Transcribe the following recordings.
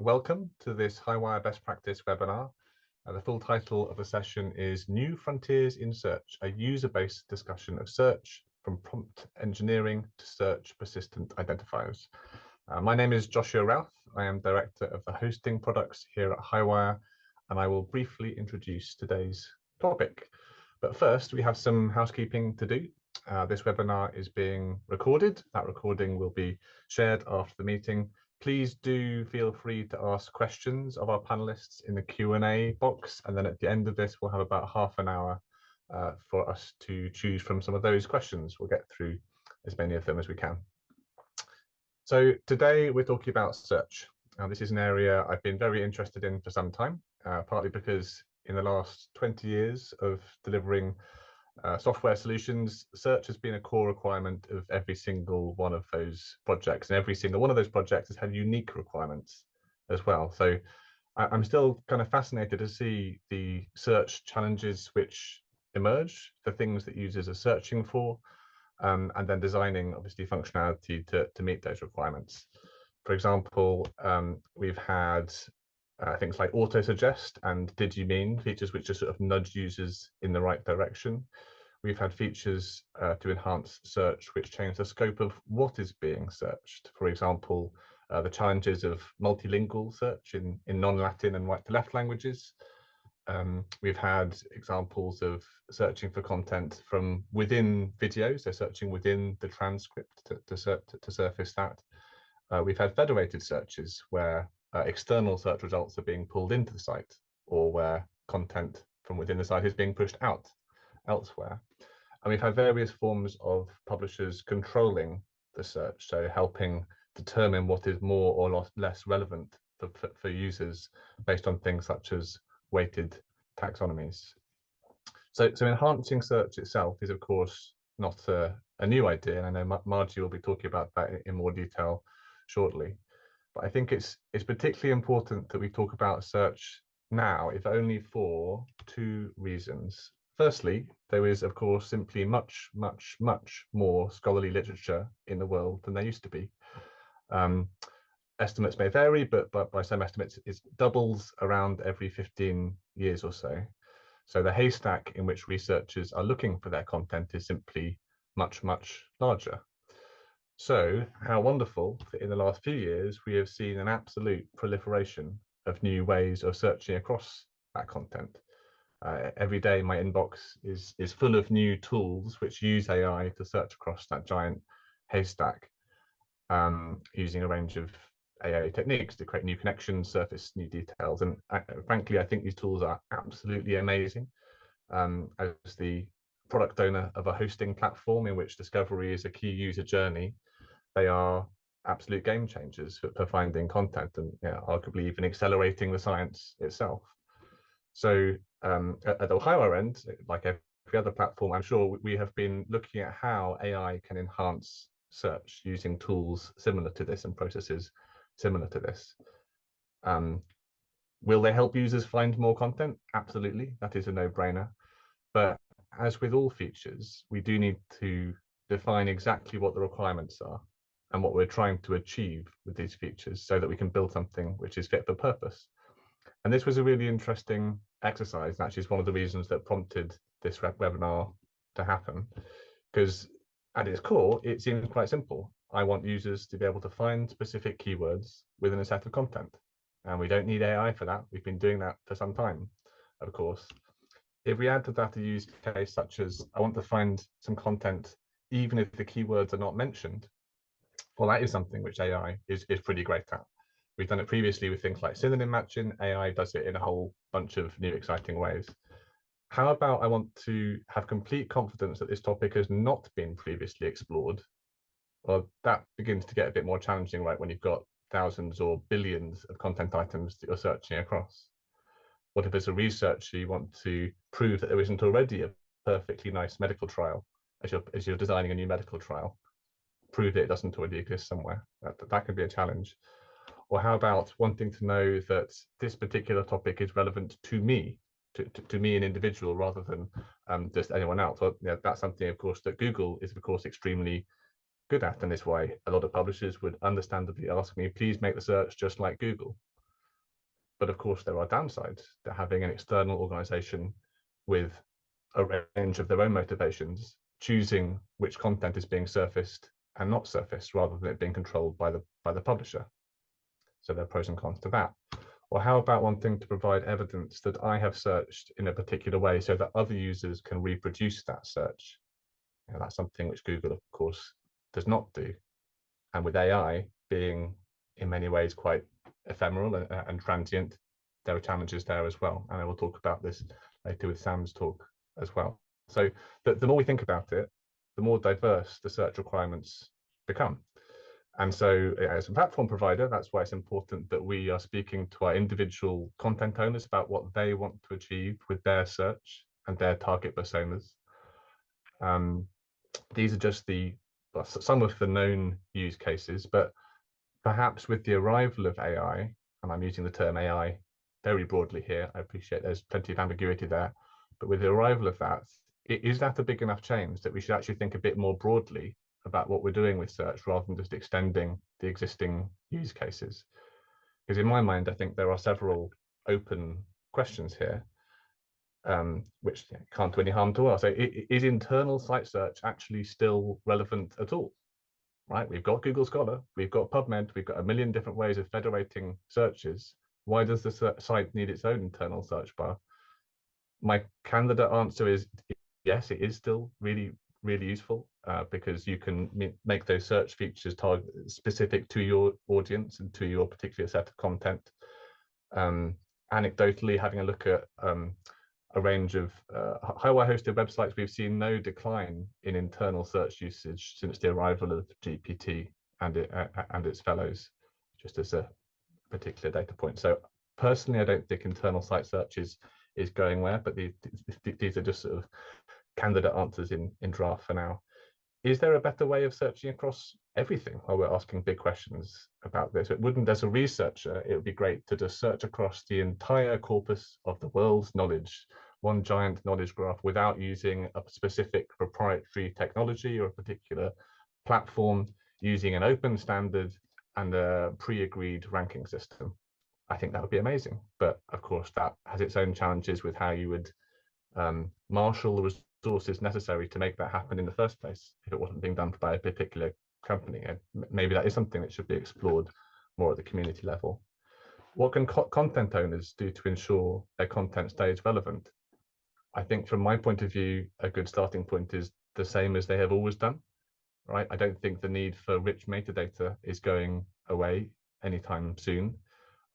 Welcome to this HighWire Best Practice webinar. The full title of the session is New Frontiers in Search, a user-based discussion of search from prompt engineering to search persistent identifiers. My name is Joshua Routh. I am Director of the Hosting Products here at HighWire, and I will briefly introduce today's topic. But first, we have some housekeeping to do. This webinar is being recorded. That recording will be shared after the meeting. Please do feel free to ask questions of our panelists in the Q&A box, and then at the end of this, we'll have about half an hour for us to choose from some of those questions. We'll get through as many of them as we can. So today we're talking about search. This is an area I've been very interested in for some time, partly because in the last 20 years of delivering software solutions, search has been a core requirement of every single one of those projects, and every single one of those projects has had unique requirements as well. So I'm still kind of fascinated to see the search challenges which emerge, the things that users are searching for, and then designing obviously functionality to meet those requirements. For example, we've had things like auto-suggest and did you mean features which just sort of nudge users in the right direction. We've had features to enhance search which change the scope of what is being searched. For example, the challenges of multilingual search in non-Latin and right to left languages. We've had examples of searching for content from within videos, so searching within the transcript to surface that. We've had federated searches where external search results are being pulled into the site, or where content from within the site is being pushed out elsewhere. And we've had various forms of publishers controlling the search, so helping determine what is more or less relevant for users based on things such as weighted taxonomies. So enhancing search itself is, of course, not a new idea, and I know Margie will be talking about that in more detail shortly. But I think it's particularly important that we talk about search now, if only for two reasons. Firstly, there is, of course, simply much more scholarly literature in the world than there used to be. Estimates may vary, but by some estimates, it doubles around every 15 years or so. So the haystack in which researchers are looking for their content is simply much larger. So how wonderful that in the last few years, we have seen an absolute proliferation of new ways of searching across that content. Every day, my inbox is full of new tools which use AI to search across that giant haystack, using a range of AI techniques to create new connections, surface new details. And frankly, I think these tools are absolutely amazing. As the product owner of a hosting platform in which discovery is a key user journey, they are absolute game changers for finding content and arguably even accelerating the science itself. So at the HighWire end, like every other platform, I'm sure we have been looking at how AI can enhance search using tools similar to this and processes similar to this. Will they help users find more content? Absolutely, that is a no-brainer. But as with all features, we do need to define exactly what the requirements are and what we're trying to achieve with these features so that we can build something which is fit for purpose. And this was a really interesting exercise. Actually, it's one of the reasons that prompted this webinar to happen, because at its core, it seems quite simple. I want users to be able to find specific keywords within a set of content. And we don't need AI for that. We've been doing that for some time, of course. If we add to that a use case such as I want to find some content even if the keywords are not mentioned, well, that is something which AI is pretty great at. We've done it previously with things like synonym matching. AI does it in a whole bunch of new exciting ways. How about I want to have complete confidence that this topic has not been previously explored? Well, that begins to get a bit more challenging, right, when you've got thousands or billions of content items that you're searching across. What if as a researcher you want to prove that there isn't already a perfectly nice medical trial as you're designing a new medical trial? Prove that it doesn't already exist somewhere. That could be a challenge. Or how about wanting to know that this particular topic is relevant to me, to me an individual, rather than just anyone else? Well, that's something, of course, that Google is, of course, extremely good at, and this way a lot of publishers would understandably ask me, please make the search just like Google. but of course there are downsides to having an external organization with a range of their own motivations choosing which content is being surfaced and not surfaced, rather than it being controlled by the publisher. So there are pros and cons to that. Or how about wanting to provide evidence that I have searched in a particular way so that other users can reproduce that search? That's something which Google, of course, does not do. And with AI being in many ways quite ephemeral and transient, there are challenges there as well. And I will talk about this later with Sam's talk as well. So the more we think about it, the more diverse the search requirements become. And so as a platform provider, that's why it's important that we are speaking to our individual content owners about what they want to achieve with their search and their target personas. These are just some of the known use cases, but perhaps with the arrival of AI, and I'm using the term AI very broadly here, I appreciate there's plenty of ambiguity there, but with the arrival of that, is that a big enough change that we should actually think a bit more broadly about what we're doing with search rather than just extending the existing use cases? Because in my mind, I think there are several open questions here, which can't do any harm to us. So is internal site search actually still relevant at all? Right, we've got Google Scholar, we've got PubMed, we've got a million different ways of federating searches. Why does the site need its own internal search bar? My candidate answer is yes, it is still really useful because you can make those search features target specific to your audience and to your particular set of content. Anecdotally, having a look at a range of HighWire hosted websites, we've seen no decline in internal search usage since the arrival of GPT and its fellows, just as a particular data point. So personally, I don't think internal site search is going where, but these are just sort of candidate answers in draft for now. Is there a better way of searching across everything while we're asking big questions about this? It wouldn't, as a researcher, it would be great to just search across the entire corpus of the world's knowledge, one giant knowledge graph, without using a specific proprietary technology or a particular platform, using an open standard and a pre-agreed ranking system. I think that would be amazing. But of course, that has its own challenges with how you would marshal the resources necessary to make that happen in the first place if it wasn't being done by a particular company. And maybe that is something that should be explored more at the community level. What can content owners do to ensure their content stays relevant? I think from my point of view, a good starting point is the same as they have always done, right? I don't think the need for rich metadata is going away anytime soon.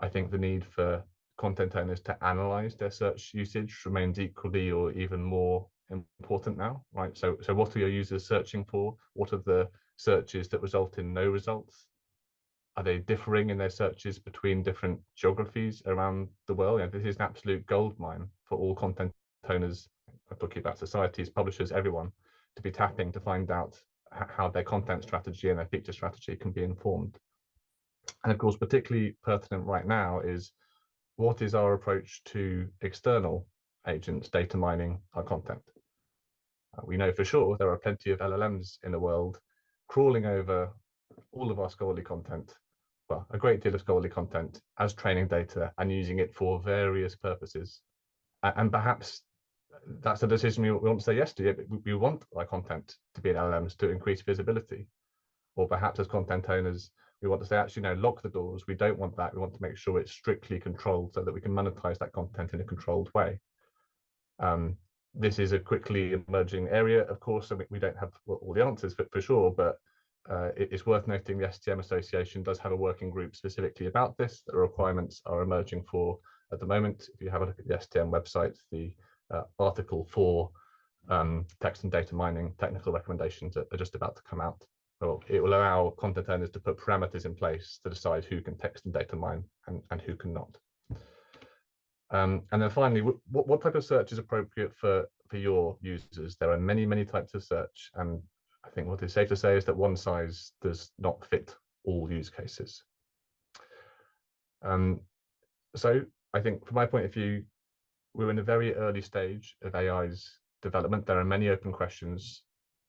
I think the need for content owners to analyze their search usage remains equally or even more important now, right? So what are your users searching for? What are the searches that result in no results? Are they differing in their searches between different geographies around the world? This is an absolute goldmine for all content owners. I'm talking about societies, publishers, everyone, to be tapping to find out how their content strategy and their feature strategy can be informed. And of course, particularly pertinent right now is, what is our approach to external agents data mining our content? We know for sure there are plenty of LLMs in the world crawling over all of our scholarly content, well, a great deal of scholarly content, as training data and using it for various purposes. And perhaps that's a decision we want to say yes to. We want our content to be in LLMs to increase visibility. Or perhaps as content owners, we want to say, actually, no, lock the doors. We don't want that. We want to make sure it's strictly controlled so that we can monetize that content in a controlled way. This is a quickly emerging area, of course. I mean, we don't have all the answers for sure, but it's worth noting the STM Association does have a working group specifically about this. The requirements are emerging for, at the moment, if you have a look at the STM website, the Article 4 text and data mining technical recommendations are just about to come out. Well, it will allow content owners to put parameters in place to decide who can text and data mine and who cannot. And then finally, what type of search is appropriate for your users? There are many types of search, and I think what is safe to say is that one size does not fit all use cases. So I think from my point of view, we're in a very early stage of AI's development. There are many open questions.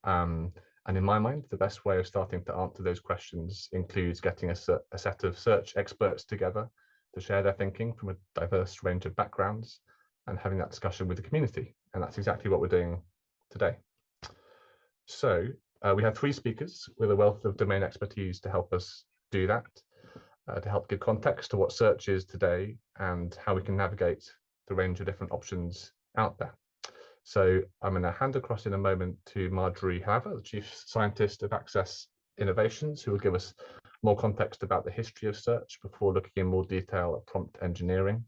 And in my mind, the best way of starting to answer those questions includes getting a set of search experts together to share their thinking from a diverse range of backgrounds and having that discussion with the community. And that's exactly what we're doing today. So we have 3 speakers with a wealth of domain expertise to help us do that, to help give context to what search is today and how we can navigate the range of different options out there. So I'm going to hand across in a moment to Margorie Hlava, the Chief Scientist of Access Innovations, who will give us more context about the history of search before looking in more detail at prompt engineering.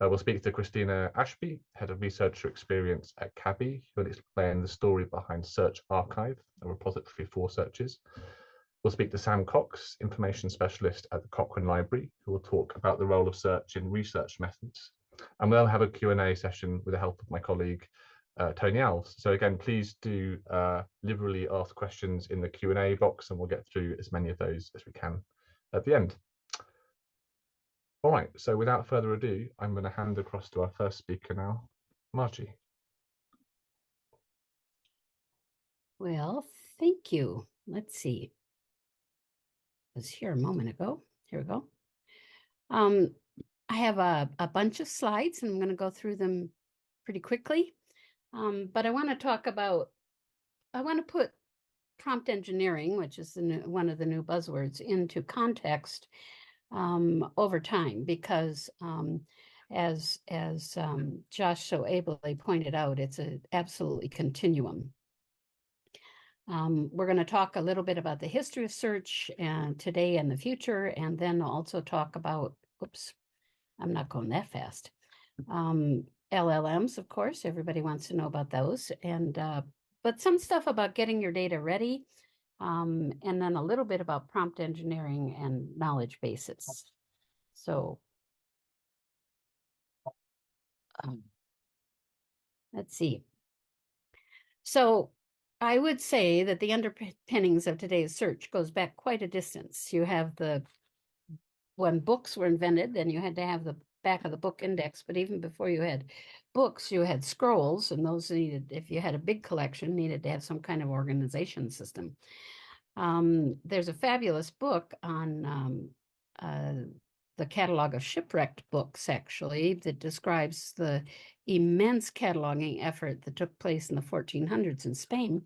We'll speak to Christina Ashby, Head of Researcher Experience at CABI, who will explain the story behind Search Archive, a repository for searches. We'll speak to Sam Cox, Information Specialist at the Cochrane Library, who will talk about the role of search in research methods. And we'll have a Q&A session with the help of my colleague, Tony Alves. So again, please do liberally ask questions in the Q&A box, and we'll get through as many of those as we can at the end. All right, so without further ado, I'm going to hand across to our first speaker now, Margie. Well, thank you. Let's see. I was here a moment ago. Here we go. I have a bunch of slides, and I'm going to go through them pretty quickly. But I want to put prompt engineering, which is one of the new buzzwords, into context over time, because as Josh so ably pointed out, it's an absolutely continuum. We're going to talk a little bit about the history of search and today and the future, and then also talk about, oops, I'm not going that fast. LLMs, of course, everybody wants to know about those, and but some stuff about getting your data ready, and then a little bit about prompt engineering and knowledge bases. So let's see. So I would say that the underpinnings of today's search goes back quite a distance. You have when books were invented, then you had to have the back of the book index, but even before you had books, you had scrolls, and those needed, if you had a big collection, needed to have some kind of organization system. There's a fabulous book on the catalog of shipwrecked books, actually, that describes the immense cataloging effort that took place in the 1400s in Spain.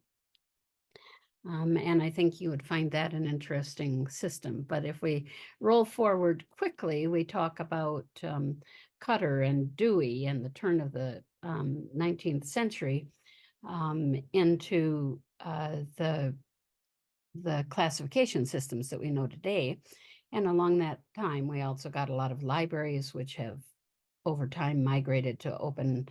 And I think you would find that an interesting system. But if we roll forward quickly, we talk about Cutter and Dewey and the turn of the 19th century into the classification systems that we know today. And along that time, we also got a lot of libraries, which have over time migrated to open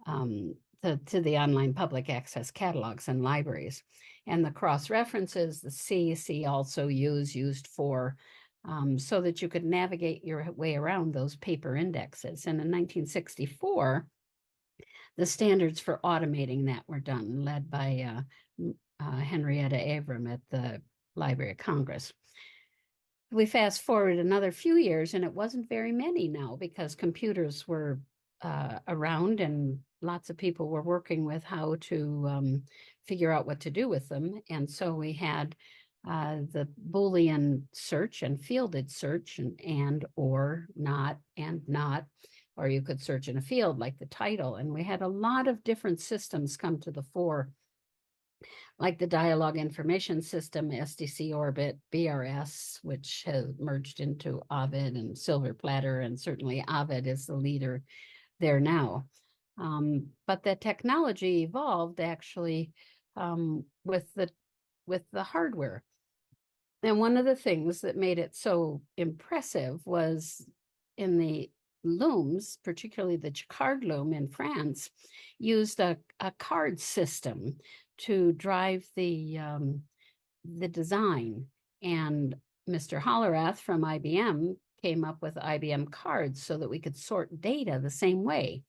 to the online public access catalogs and libraries. And the cross references, the C also used for, so that you could navigate your way around those paper indexes. And in 1964, the standards for automating that were done, led by Henrietta Avram at the Library of Congress. We fast forward another few years, and it wasn't very many now, because computers were around and lots of people were working with how to figure out what to do with them. And so we had the Boolean search and fielded search, and or not and not, or you could search in a field like the title. And we had a lot of different systems come to the fore, like the Dialogue Information System, SDC Orbit, BRS, which has merged into Ovid and Silver Platter, and certainly Ovid is the leader there now. But the technology evolved actually with the hardware. And one of the things that made it so impressive was in the looms, particularly the Jacquard loom in France, used a card system to drive the design. And Mr. Hollerath from IBM came up with IBM cards so that we could sort data the same way.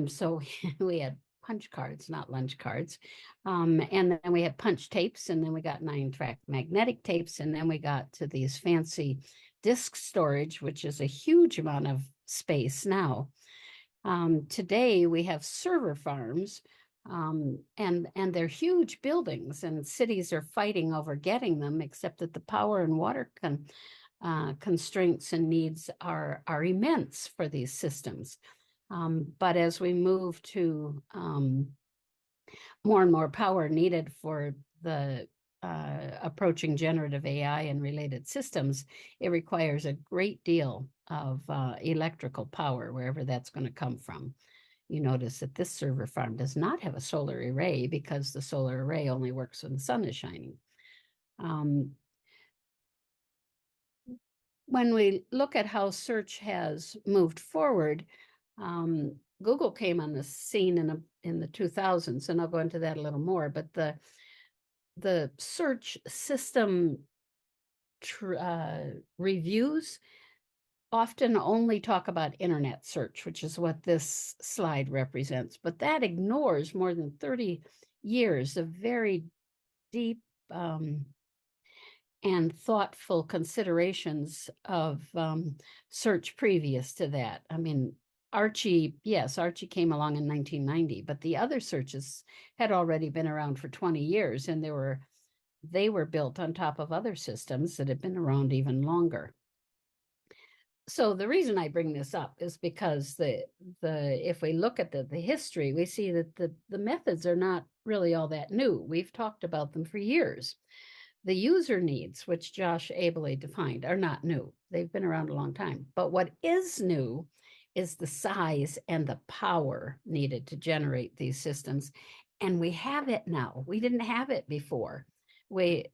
So we had punch cards, not lunch cards. And then we had punch tapes, and then we got 9-track magnetic tapes, and then we got to these fancy disk storage, which is a huge amount of space now. Today we have server farms, and they're huge buildings, and cities are fighting over getting them, except that the power and water constraints and needs are immense for these systems. But as we move to more and more power needed for the approaching generative AI and related systems, it requires a great deal of electrical power, wherever that's going to come from. You notice that this server farm does not have a solar array because the solar array only works when the sun is shining. When we look at how search has moved forward, Google came on the scene in the 2000s, and I'll go into that a little more, but the search system reviews often only talk about internet search, which is what this slide represents, but that ignores more than 30 years of very deep and thoughtful considerations of search previous to that. I mean, Archie came along in 1990, but the other searches had already been around for 20 years, and they were built on top of other systems that had been around even longer. So the reason I bring this up is because if we look at the history, we see that the methods are not really all that new. We've talked about them for years. The user needs, which Josh ably defined, are not new. They've been around a long time. But what is new is the size and the power needed to generate these systems. And we have it now. We didn't have it before. We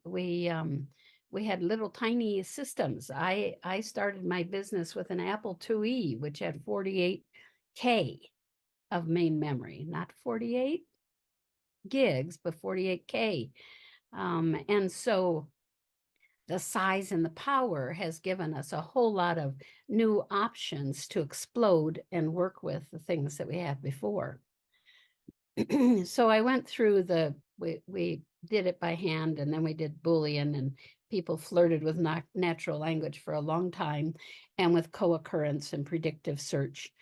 had little tiny systems. I started my business with an Apple IIe, which had 48K of main memory, not 48 gigs, but 48K. And so the size and the power has given us a whole lot of new options to explode and work with the things that we had before. So I went through we did it by hand, and then we did Boolean, and people flirted with natural language for a long time, and with co-occurrence and predictive search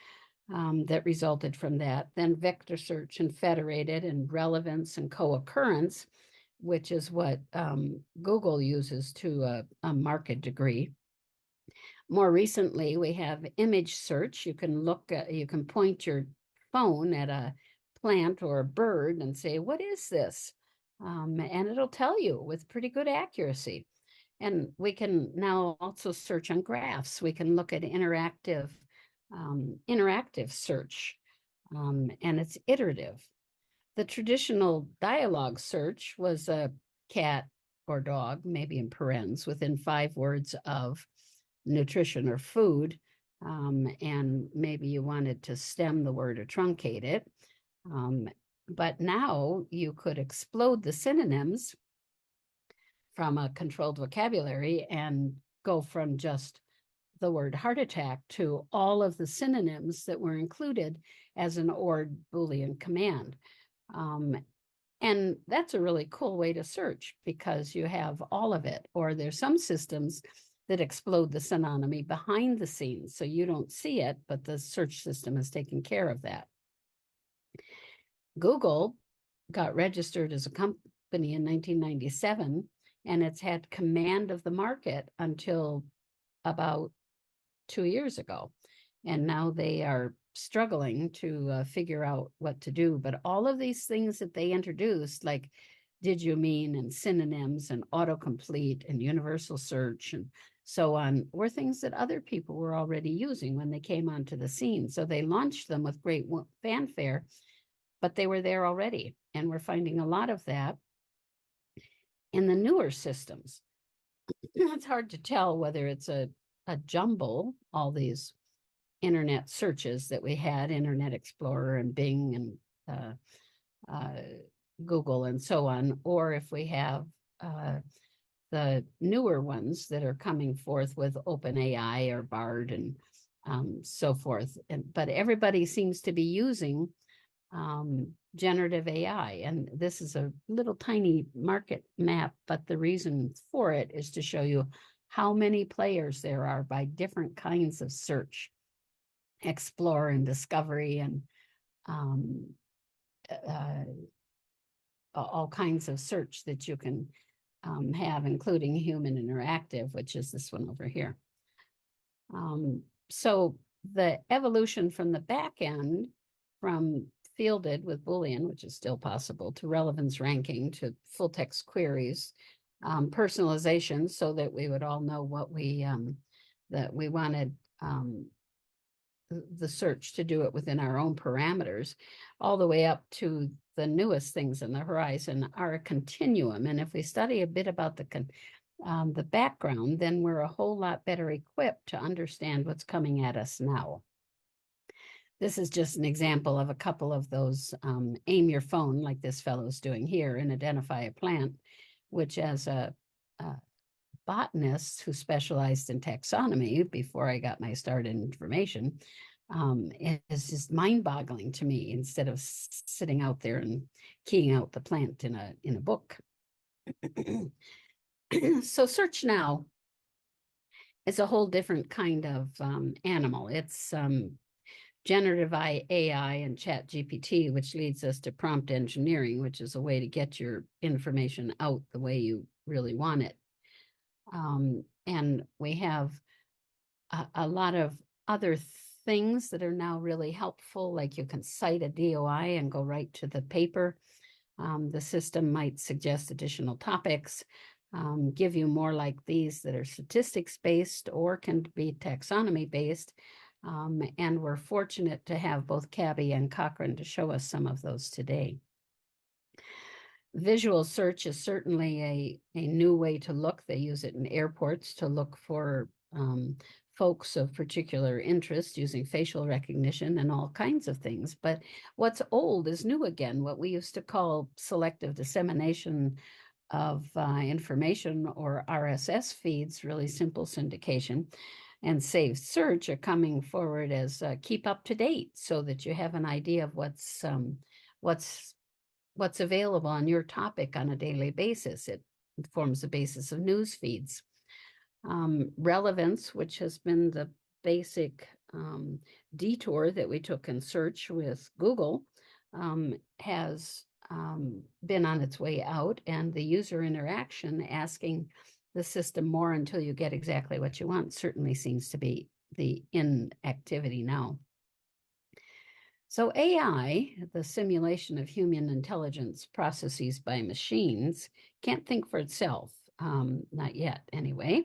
that resulted from that. Then vector search and federated and relevance and co-occurrence, which is what Google uses to a marked degree. More recently, we have image search. You can point your phone at a plant or a bird and say, what is this? And it'll tell you with pretty good accuracy. And we can now also search on graphs. We can look at interactive search, and it's iterative. The traditional dialogue search was a cat or dog, maybe in parens, within 5 words of nutrition or food, and maybe you wanted to stem the word or truncate it. But now you could explode the synonyms from a controlled vocabulary and go from just the word heart attack to all of the synonyms that were included as an OR Boolean command. And that's a really cool way to search because you have all of it. Or there's some systems that explode the synonymy behind the scenes, so you don't see it, but the search system is taking care of that. Google got registered as a company in 1997, and it's had command of the market until about 2 years ago. And now they are struggling to figure out what to do. But all of these things that they introduced, like did you mean and synonyms and autocomplete and universal search and so on, were things that other people were already using when they came onto the scene. So they launched them with great fanfare, but they were there already. And we're finding a lot of that in the newer systems. It's hard to tell whether it's a jumble, all these internet searches that we had, Internet Explorer and Bing and Google and so on, or if we have the newer ones that are coming forth with OpenAI or Bard and so forth. But everybody seems to be using generative AI. And this is a little tiny market map, but the reason for it is to show you how many players there are by different kinds of search, explore and discovery, and all kinds of search that you can have, including human interactive, which is this one over here. So the evolution from the back end, from fielded with Boolean, which is still possible, to relevance ranking, to full text queries, personalization, so that we would all know what we that we wanted the search to do it within our own parameters, all the way up to the newest things in the horizon, are a continuum. And if we study a bit about the background, then we're a whole lot better equipped to understand what's coming at us now. This is just an example of a couple of those aim your phone, like this fellow's doing here, and identify a plant, which as a botanist who specialized in taxonomy before I got my start in information, is just mind-boggling to me, instead of sitting out there and keying out the plant in a book. So search now is a whole different kind of animal. It's generative AI and ChatGPT, which leads us to prompt engineering, which is a way to get your information out the way you really want it. And we have a lot of other things that are now really helpful, like you can cite a DOI and go right to the paper. The system might suggest additional topics, give you more like these that are statistics-based or can be taxonomy-based. And we're fortunate to have both Cabby and Cochrane to show us some of those today. Visual search is certainly a new way to look. They use it in airports to look for folks of particular interest using facial recognition and all kinds of things. But what's old is new again. What we used to call selective dissemination of information, or RSS feeds, really simple syndication, and saved search are coming forward as keep up to date, so that you have an idea of what's available on your topic on a daily basis. It forms the basis of news feeds. Relevance, which has been the basic detour that we took in search with Google, has been on its way out, and the user interaction, asking the system more until you get exactly what you want, certainly seems to be the inactivity now. So AI, the simulation of human intelligence processes by machines, can't think for itself, not yet anyway.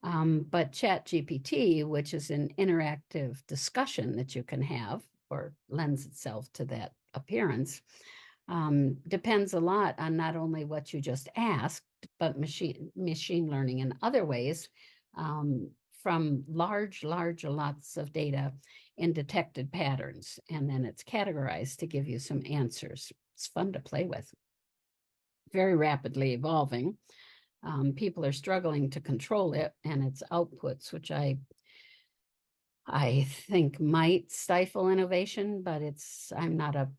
But ChatGPT, which is an interactive discussion that you can have, or lends itself to that appearance, depends a lot on not only what you just asked, but machine learning in other ways, from lots of data in detected patterns, and then it's categorized to give you some answers. It's fun to play with. Very rapidly evolving. People are struggling to control it and its outputs, which I think might stifle innovation, but I'm not a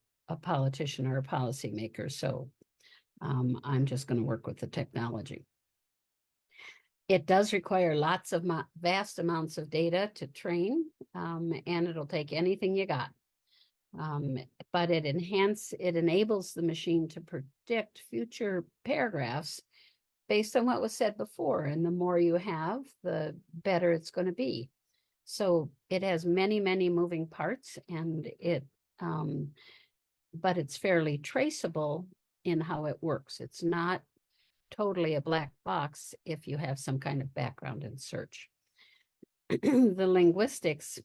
politician or a policymaker, so I'm just going to work with the technology. It does require lots of vast amounts of data to train, and it'll take anything you got. But it enables the machine to predict future paragraphs based on what was said before, and the more you have, the better it's going to be. So it has many, many moving parts, and but it's fairly traceable in how it works. It's not totally a black box if you have some kind of background in search. The linguistics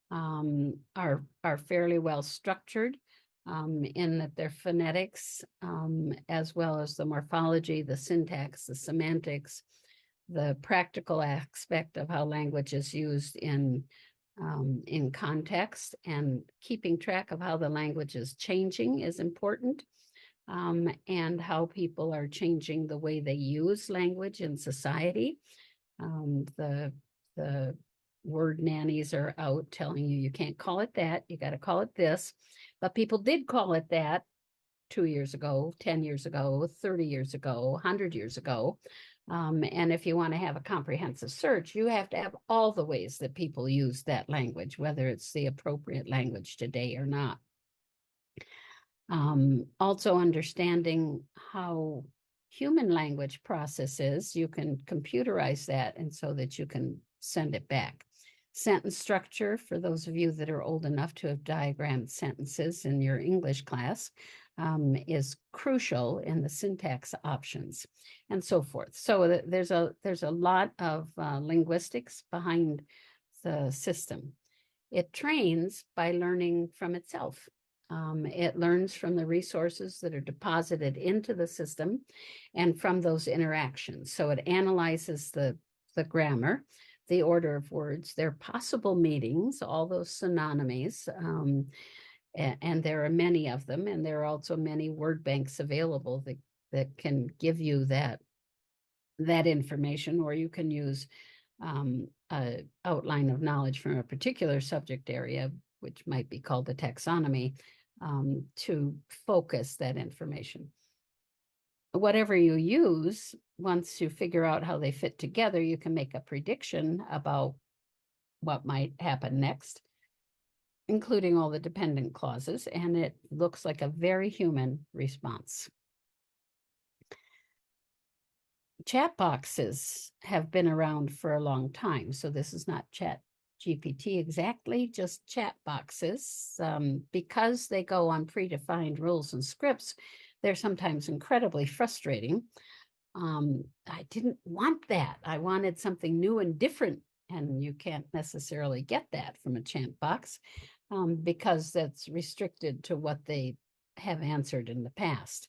are fairly well structured, in that their phonetics, as well as the morphology, the syntax, the semantics, the practical aspect of how language is used in context, and keeping track of how the language is changing is important, and how people are changing the way they use language in society. The word nannies are out telling you can't call it that, you got to call it this. But people did call it that 2 years ago, 10 years ago, 30 years ago, 100 years ago. And if you want to have a comprehensive search, you have to have all the ways that people use that language, whether it's the appropriate language today or not. Also understanding how human language processes, you can computerize that and so that you can send it back. Sentence structure, for those of you that are old enough to have diagrammed sentences in your English class, is crucial in the syntax options and so forth. So there's a lot of linguistics behind the system. It trains by learning from itself. It learns from the resources that are deposited into the system and from those interactions. So it analyzes the grammar, the order of words, their possible meanings, all those synonymies, and there are many of them, and there are also many word banks available that can give you that information, or you can use an outline of knowledge from a particular subject area, which might be called a taxonomy, to focus that information. Whatever you use, once you figure out how they fit together, you can make a prediction about what might happen next, including all the dependent clauses, and it looks like a very human response. Chat boxes have been around for a long time, so this is not ChatGPT exactly, just chat boxes. Because they go on predefined rules and scripts, they're sometimes incredibly frustrating. I didn't want that. I wanted something new and different, and you can't necessarily get that from a chat box because that's restricted to what they have answered in the past.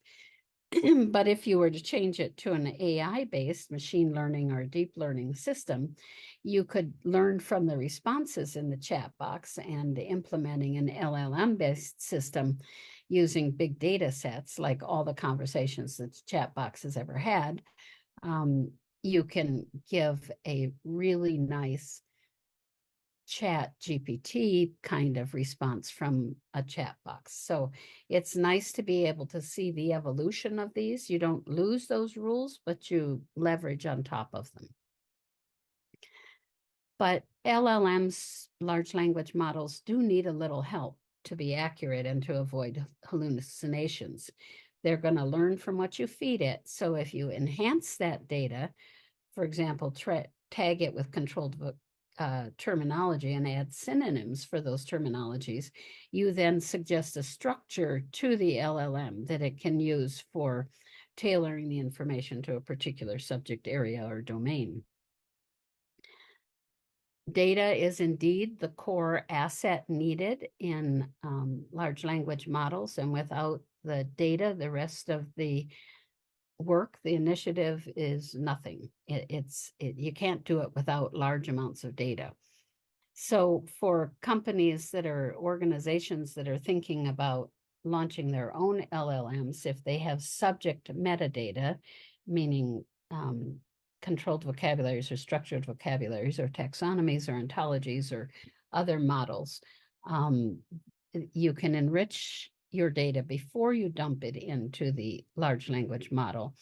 But if you were to change it to an AI-based machine learning or deep learning system, you could learn from the responses in the chat box, and implementing an LLM-based system using big data sets, like all the conversations that the chat box has ever had, you can give a really nice ChatGPT kind of response from a chat box. So it's nice to be able to see the evolution of these. You don't lose those rules, but you leverage on top of them. But LLMs, large language models, do need a little help to be accurate and to avoid hallucinations. They're going to learn from what you feed it. So if you enhance that data, for example, tag it with controlled terminology and add synonyms for those terminologies, you then suggest a structure to the LLM that it can use for tailoring the information to a particular subject area or domain. Data is indeed the core asset needed in large language models, and without the data, the rest of the work, the initiative, is nothing. You can't do it without large amounts of data. So for companies that are organizations that are thinking about launching their own LLMs, if they have subject metadata, meaning controlled vocabularies or structured vocabularies or taxonomies or ontologies or other models, you can enrich your data before you dump it into the large language model,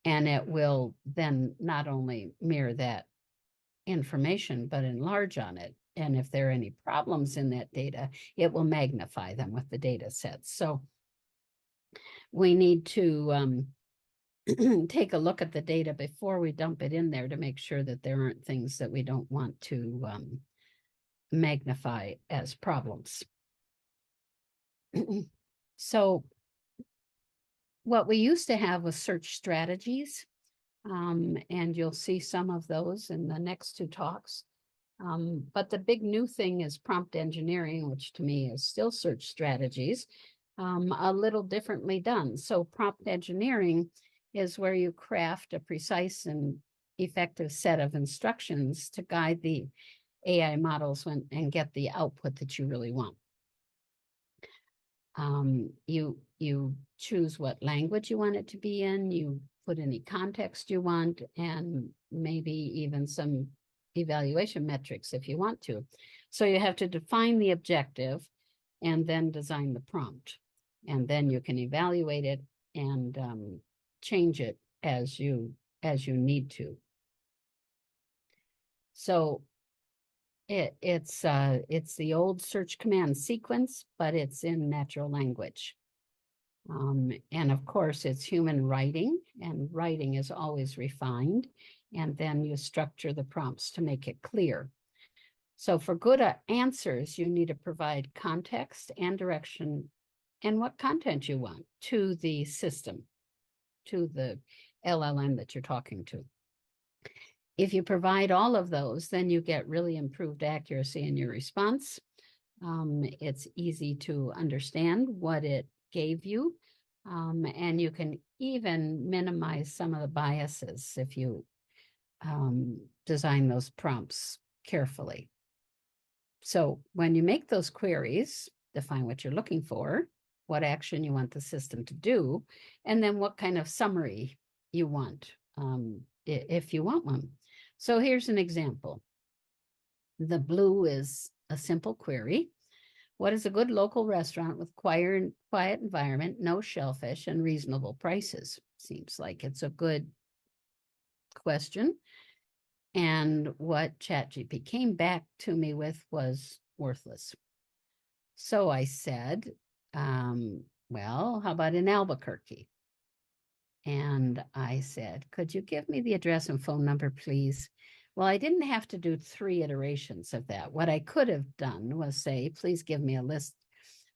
and it will then not only mirror that information, but enlarge on it. And if there are any problems in that data, it will magnify them with the data sets. So we need to take a look at the data before we dump it in there to make sure that there aren't things that we don't want to magnify as problems. So what we used to have was search strategies, and you'll see some of those in the next two talks. But the big new thing is prompt engineering, which to me is still search strategies, a little differently done. So prompt engineering is where you craft a precise and effective set of instructions to guide the AI models and get the output that you really want. You choose what language you want it to be in, you put any context you want, and maybe even some evaluation metrics if you want to. So you have to define the objective and then design the prompt. And then you can evaluate it and change it as you need to. So it's the old search command sequence, but it's in natural language. And of course, it's human writing, and writing is always refined. And then you structure the prompts to make it clear. So for good answers, you need to provide context and direction and what content you want to the system, to the LLM that you're talking to. If you provide all of those, then you get really improved accuracy in your response. It's easy to understand what it gave you, and you can even minimize some of the biases if you design those prompts carefully. So when you make those queries, define what you're looking for, what action you want the system to do, and then what kind of summary you want, if you want one. So here's an example. The blue is a simple query. What is a good local restaurant with quiet environment, no shellfish, and reasonable prices? Seems like it's a good question. And what ChatGPT came back to me with was worthless. So I said, well, how about in Albuquerque? And I said, could you give me the address and phone number, please? Well, I didn't have to do 3 iterations of that. What I could have done was say, please give me a list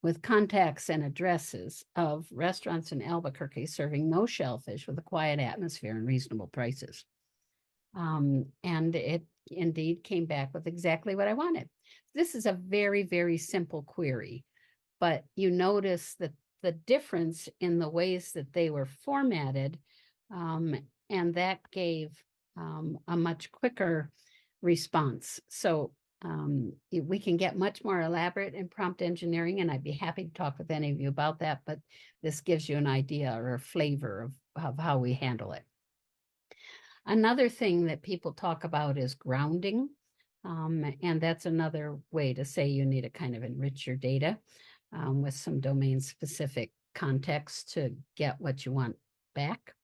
with contacts and addresses of restaurants in Albuquerque serving no shellfish with a quiet atmosphere and reasonable prices. And it indeed came back with exactly what I wanted. This is a very, very simple query, but you notice that the difference in the ways that they were formatted, and that gave a much quicker response. So we can get much more elaborate in prompt engineering, and I'd be happy to talk with any of you about that, but this gives you an idea or a flavor of how we handle it. Another thing that people talk about is grounding, and that's another way to say you need to kind of enrich your data with some domain-specific context to get what you want back.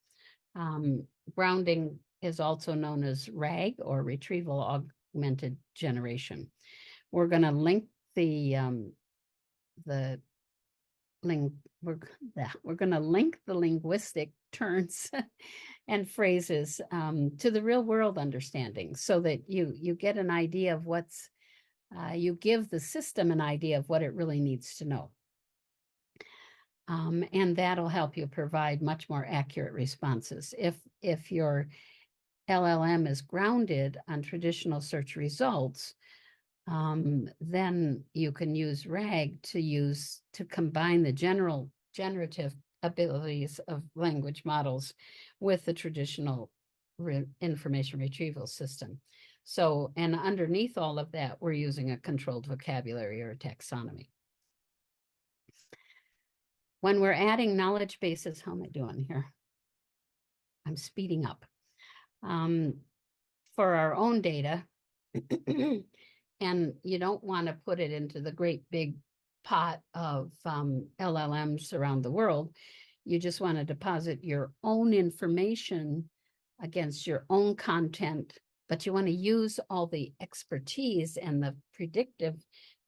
Grounding is also known as RAG, or retrieval augmented generation. We're going to link we're going to link the linguistic terms and phrases to the real world understanding, so that you get an idea of what's you give the system an idea of what it really needs to know. And that'll help you provide much more accurate responses. If your LLM is grounded on traditional search results, then you can use RAG to combine the generative abilities of language models with the traditional information retrieval system. So, and underneath all of that, we're using a controlled vocabulary or a taxonomy. When we're adding knowledge bases, how am I doing here? I'm speeding up. For our own data, and you don't want to put it into the great big pot of LLMs around the world. You just want to deposit your own information against your own content, but you want to use all the expertise and the predictive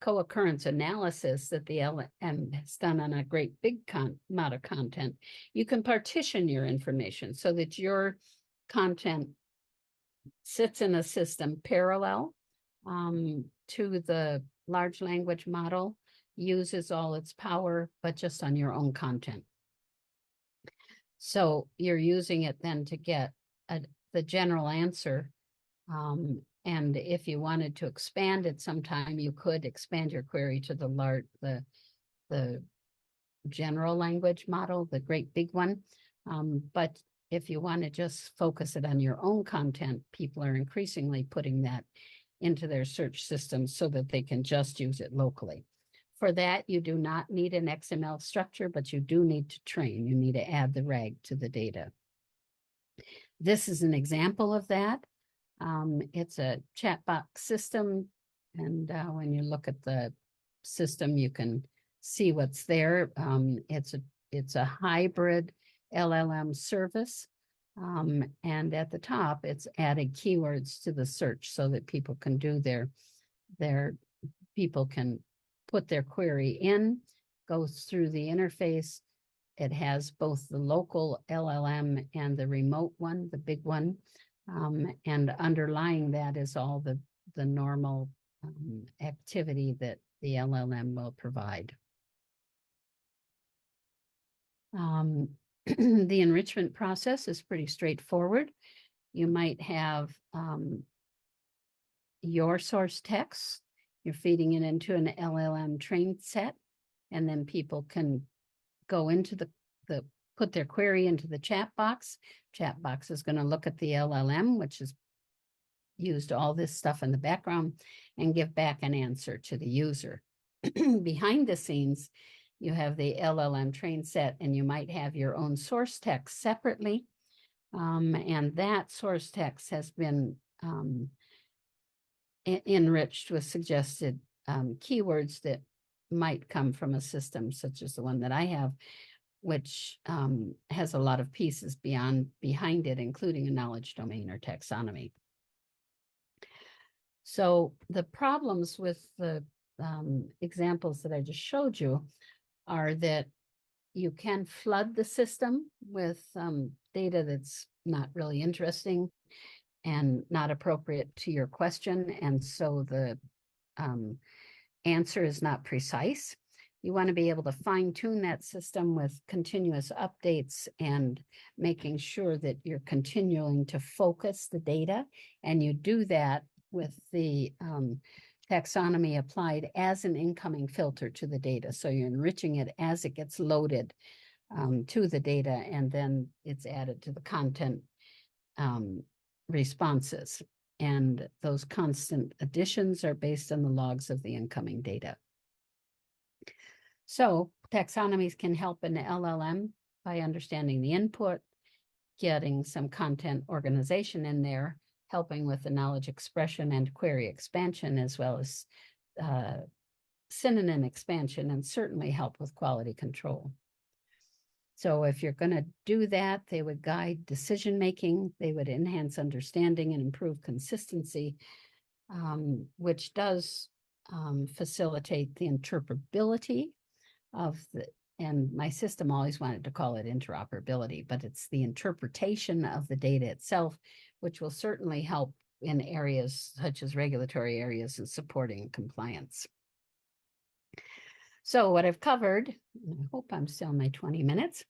co-occurrence analysis that the LLM has done on a great big amount of content. You can partition your information so that your content sits in a system parallel to the large language model, uses all its power, but just on your own content. So you're using it then to get the general answer. And if you wanted to expand it sometime, you could expand your query to the general language model, the great big one. But if you want to just focus it on your own content, people are increasingly putting that into their search systems so that they can just use it locally. For that, you do not need an XML structure, but you do need to train. You need to add the RAG to the data. This is an example of that. It's a chat box system, and when you look at the system, you can see what's there. It's a hybrid LLM service, and at the top, it's added keywords to the search so that people can do people can put their query in, goes through the interface, it has both the local LLM and the remote one, the big one. And underlying that is all the normal activity that the LLM will provide. The enrichment process is pretty straightforward. You might have your source text, you're feeding it into an LLM trained set, and then people can go into put their query into the chat box. Chat box is going to look at the LLM, which has used all this stuff in the background, and give back an answer to the user. Behind the scenes, you have the LLM train set, and you might have your own source text separately. And that source text has been enriched with suggested keywords that might come from a system such as the one that I have, which has a lot of pieces behind it, including a knowledge domain or taxonomy. So the problems with the examples that I just showed you are that you can flood the system with data that's not really interesting and not appropriate to your question. And so the answer is not precise. You want to be able to fine tune that system with continuous updates and making sure that you're continuing to focus the data. And you do that with the taxonomy applied as an incoming filter to the data. So you're enriching it as it gets loaded to the data, and then it's added to the content responses. And those constant additions are based on the logs of the incoming data. So taxonomies can help an LLM by understanding the input, getting some content organization in there, helping with the knowledge expression and query expansion, as well as synonym expansion, and certainly help with quality control. So if you're going to do that, they would guide decision-making, they would enhance understanding and improve consistency, which does facilitate the interpretability of and my system always wanted to call it interoperability, but it's the interpretation of the data itself, which will certainly help in areas such as regulatory areas and supporting compliance. So what I've covered, and I hope I'm still in my 20 minutes,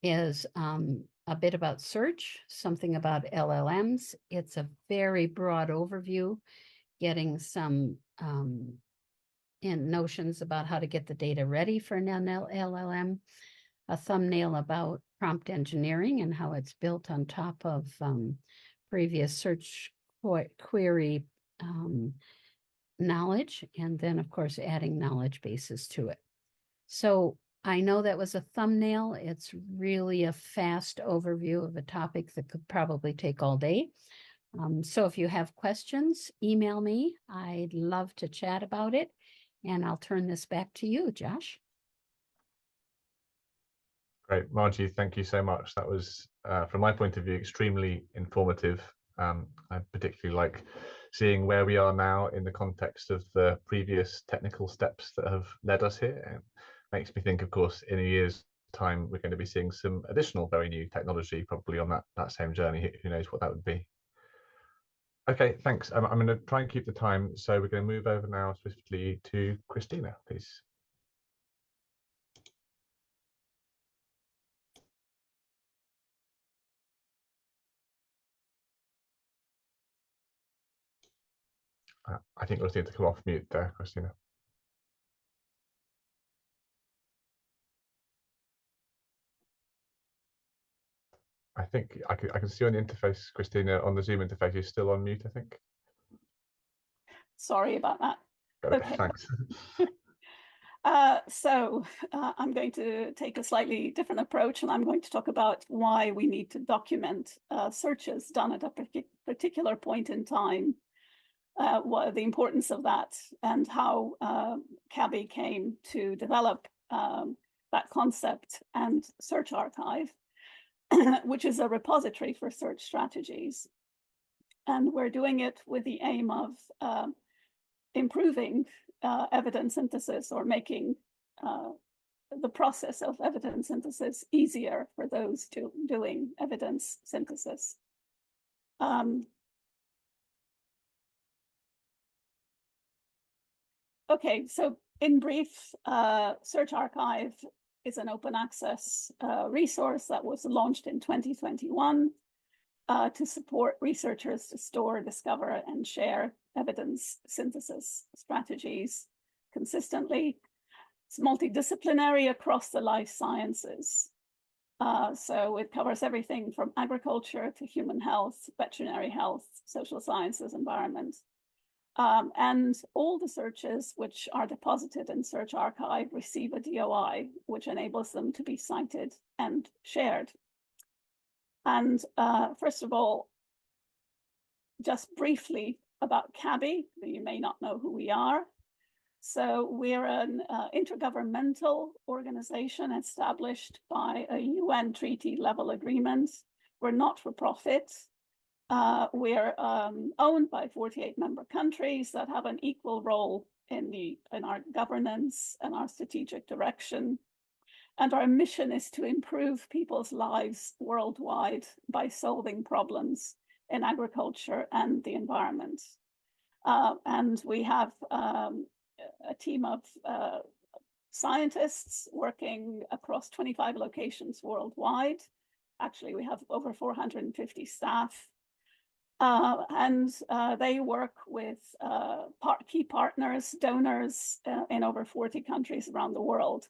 is a bit about search, something about LLMs. It's a very broad overview, getting some notions about how to get the data ready for an LLM, a thumbnail about prompt engineering and how it's built on top of previous search query knowledge, and then of course adding knowledge bases to it. So I know that was a thumbnail. It's really a fast overview of a topic that could probably take all day. So if you have questions, email me. I'd love to chat about it. And I'll turn this back to you, Josh. Great, Margie, thank you so much. That was, from my point of view, extremely informative. I particularly like seeing where we are now in the context of the previous technical steps that have led us here. And makes me think, of course, in a year's time, we're going to be seeing some additional very new technology probably on that same journey. Who knows what that would be. Okay, thanks. I'm going to try and keep the time. So we're going to move over now swiftly to Christina, please. I think we'll need to come off mute there, Christina. I think I can see on the interface, Christina, on the Zoom interface, you're still on mute, I think. Sorry about that. Okay, thanks. I'm going to take a slightly different approach, and I'm going to talk about why we need to document searches done at a particular point in time, what the importance of that, and how CABI came to develop that concept and Search Archive, which is a repository for search strategies. And we're doing it with the aim of improving evidence synthesis, or making the process of evidence synthesis easier for those doing evidence synthesis. Okay, so in brief, Search Archive is an open access resource that was launched in 2021 to support researchers to store, discover, and share evidence synthesis strategies consistently. It's multidisciplinary across the life sciences. So it covers everything from agriculture to human health, veterinary health, social sciences, environment. And all the searches which are deposited in Search Archive receive a DOI, which enables them to be cited and shared. And first of all, just briefly about CABI, you may not know who we are. So we're an intergovernmental organization established by a UN treaty level agreement. We're not for profit. We're owned by 48 member countries that have an equal role in our governance and our strategic direction. And our mission is to improve people's lives worldwide by solving problems in agriculture and the environment. And we have a team of scientists working across 25 locations worldwide. Actually, we have over 450 staff. And they work with key partners, donors in over 40 countries around the world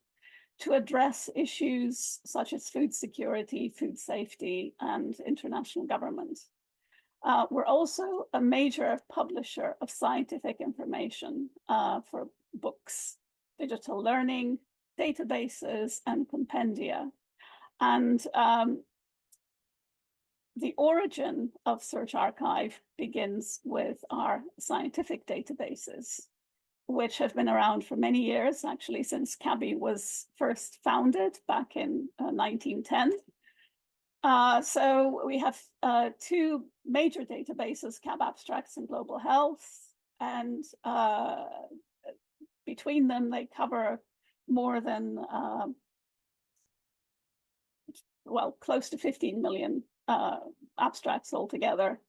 to address issues such as food security, food safety, and international government. We're also a major publisher of scientific information for books, digital learning, databases, and compendia. And the origin of Search Archive begins with our scientific databases, which have been around for many years, actually since CABI was first founded back in 1910. So we have two major databases, CAB Abstracts and Global Health, and between them they cover more than, close to 15 million abstracts altogether.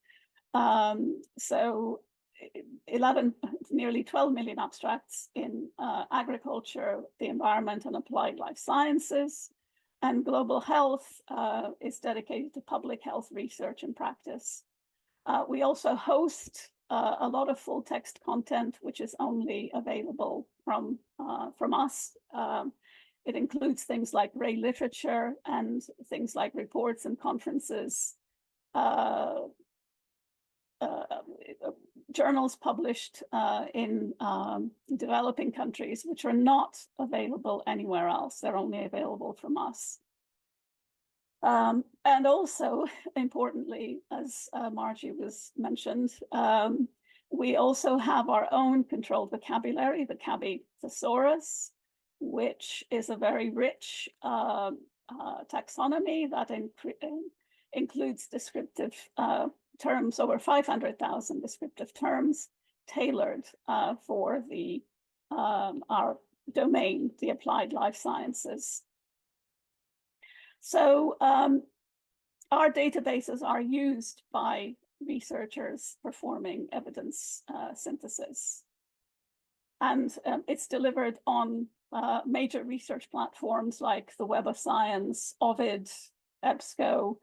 So nearly 12 million abstracts in agriculture, the environment, and applied life sciences. And Global Health is dedicated to public health research and practice. We also host a lot of full text content, which is only available from us. It includes things like Ray literature and things like reports and conferences, journals published in developing countries, which are not available anywhere else. They're only available from us. And also, importantly, as Margie was mentioned, we also have our own controlled vocabulary, the CABI thesaurus, which is a very rich taxonomy that includes descriptive terms, over 500,000 descriptive terms tailored for our domain, the applied life sciences. So our databases are used by researchers performing evidence synthesis. And it's delivered on major research platforms like the Web of Science, Ovid, EBSCO,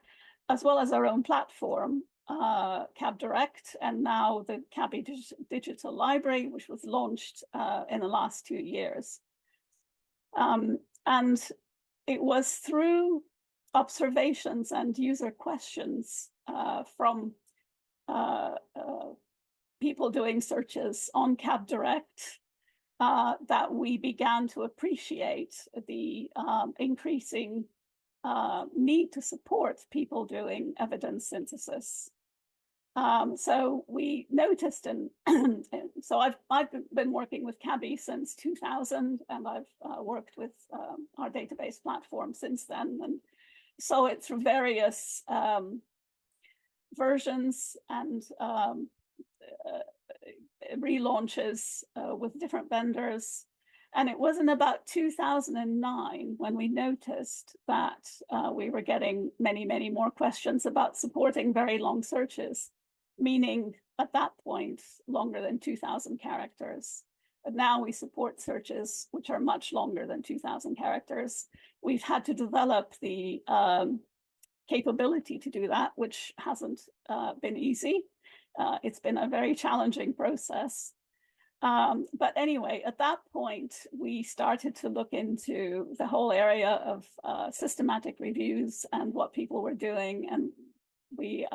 as well as our own platform, CAB Direct, and now the CABI Digital Library, which was launched in the last 2 years. And it was through observations and user questions from people doing searches on CAB Direct that we began to appreciate the increasing need to support people doing evidence synthesis. So we noticed, so I've been working with CABI since 2000, and I've worked with our database platform since then, and saw it through various versions and relaunches with different vendors. And it was in about 2009 when we noticed that we were getting many, many more questions about supporting very long searches, meaning at that point, longer than 2,000 characters. But now we support searches which are much longer than 2,000 characters. We've had to develop the capability to do that, which hasn't been easy. It's been a very challenging process. But anyway, at that point, we started to look into the whole area of systematic reviews and what people were doing. And we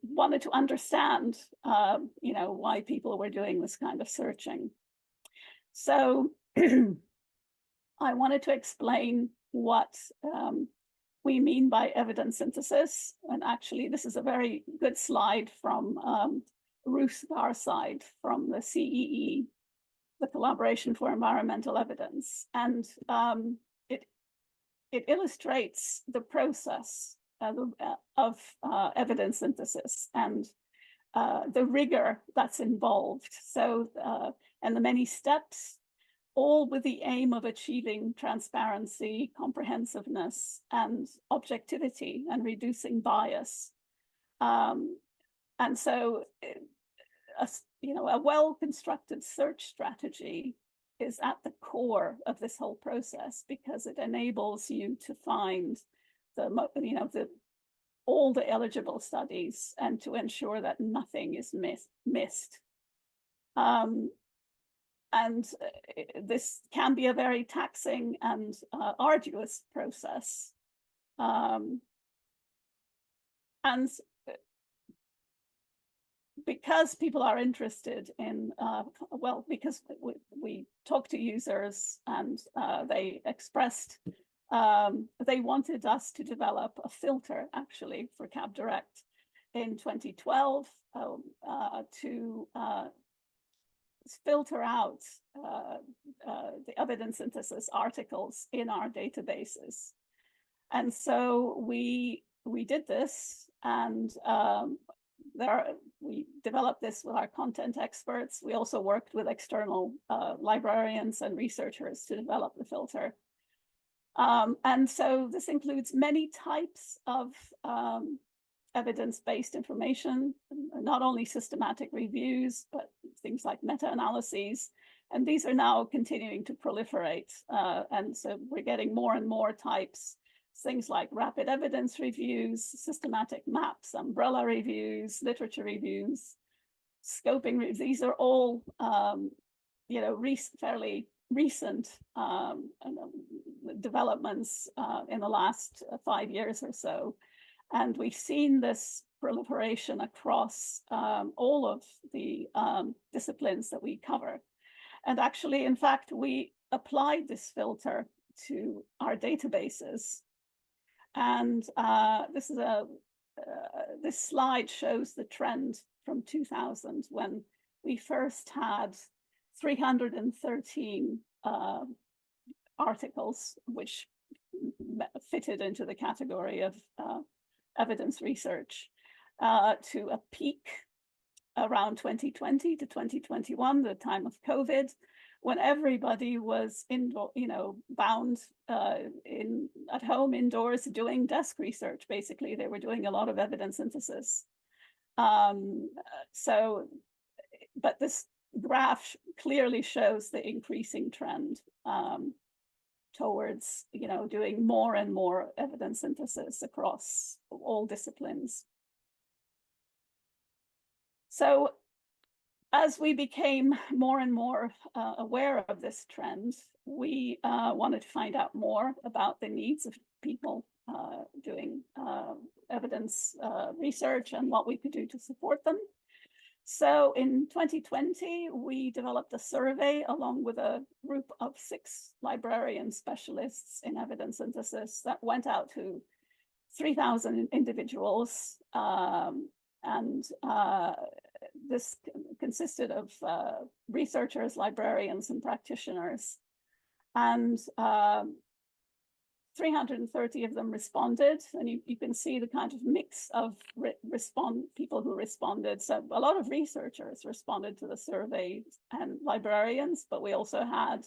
wanted to understand, why people were doing this kind of searching. So I wanted to explain what we mean by evidence synthesis. And actually, this is a very good slide from Ruth Garside from the CEE, the Collaboration for Environmental Evidence. And it illustrates the process of evidence synthesis and the rigor that's involved. So, and the many steps, all with the aim of achieving transparency, comprehensiveness, and objectivity, and reducing bias. And so, a well-constructed search strategy is at the core of this whole process because it enables you to find all the eligible studies and to ensure that nothing is missed. And this can be a very taxing and arduous process. And because people are interested in, because we talked to users and they expressed they wanted us to develop a filter actually for CabDirect in 2012 to filter out the evidence synthesis articles in our databases. And so we did this, and we developed this with our content experts. We also worked with external librarians and researchers to develop the filter. And so this includes many types of evidence-based information, not only systematic reviews, but things like meta-analyses. And these are now continuing to proliferate. And so we're getting more and more types, things like rapid evidence reviews, systematic maps, umbrella reviews, literature reviews, scoping reviews. These are all, fairly recent developments in the last 5 years or so. And we've seen this proliferation across all of the disciplines that we cover. And actually, in fact, we applied this filter to our databases. And this slide shows the trend from 2000 when we first had 313 articles which fitted into the category of evidence research to a peak around 2020 to 2021, the time of COVID, when everybody was bound at home indoors doing desk research. Basically, they were doing a lot of evidence synthesis. But this graph clearly shows the increasing trend towards doing more and more evidence synthesis across all disciplines. So as we became more and more aware of this trend, we wanted to find out more about the needs of people doing evidence research and what we could do to support them. So in 2020, we developed a survey along with a group of 6 librarian specialists in evidence synthesis that went out to 3,000 individuals. This consisted of researchers, librarians, and practitioners. And 330 of them responded, and you can see the kind of mix of people who responded. So a lot of researchers responded to the survey and librarians, but we also had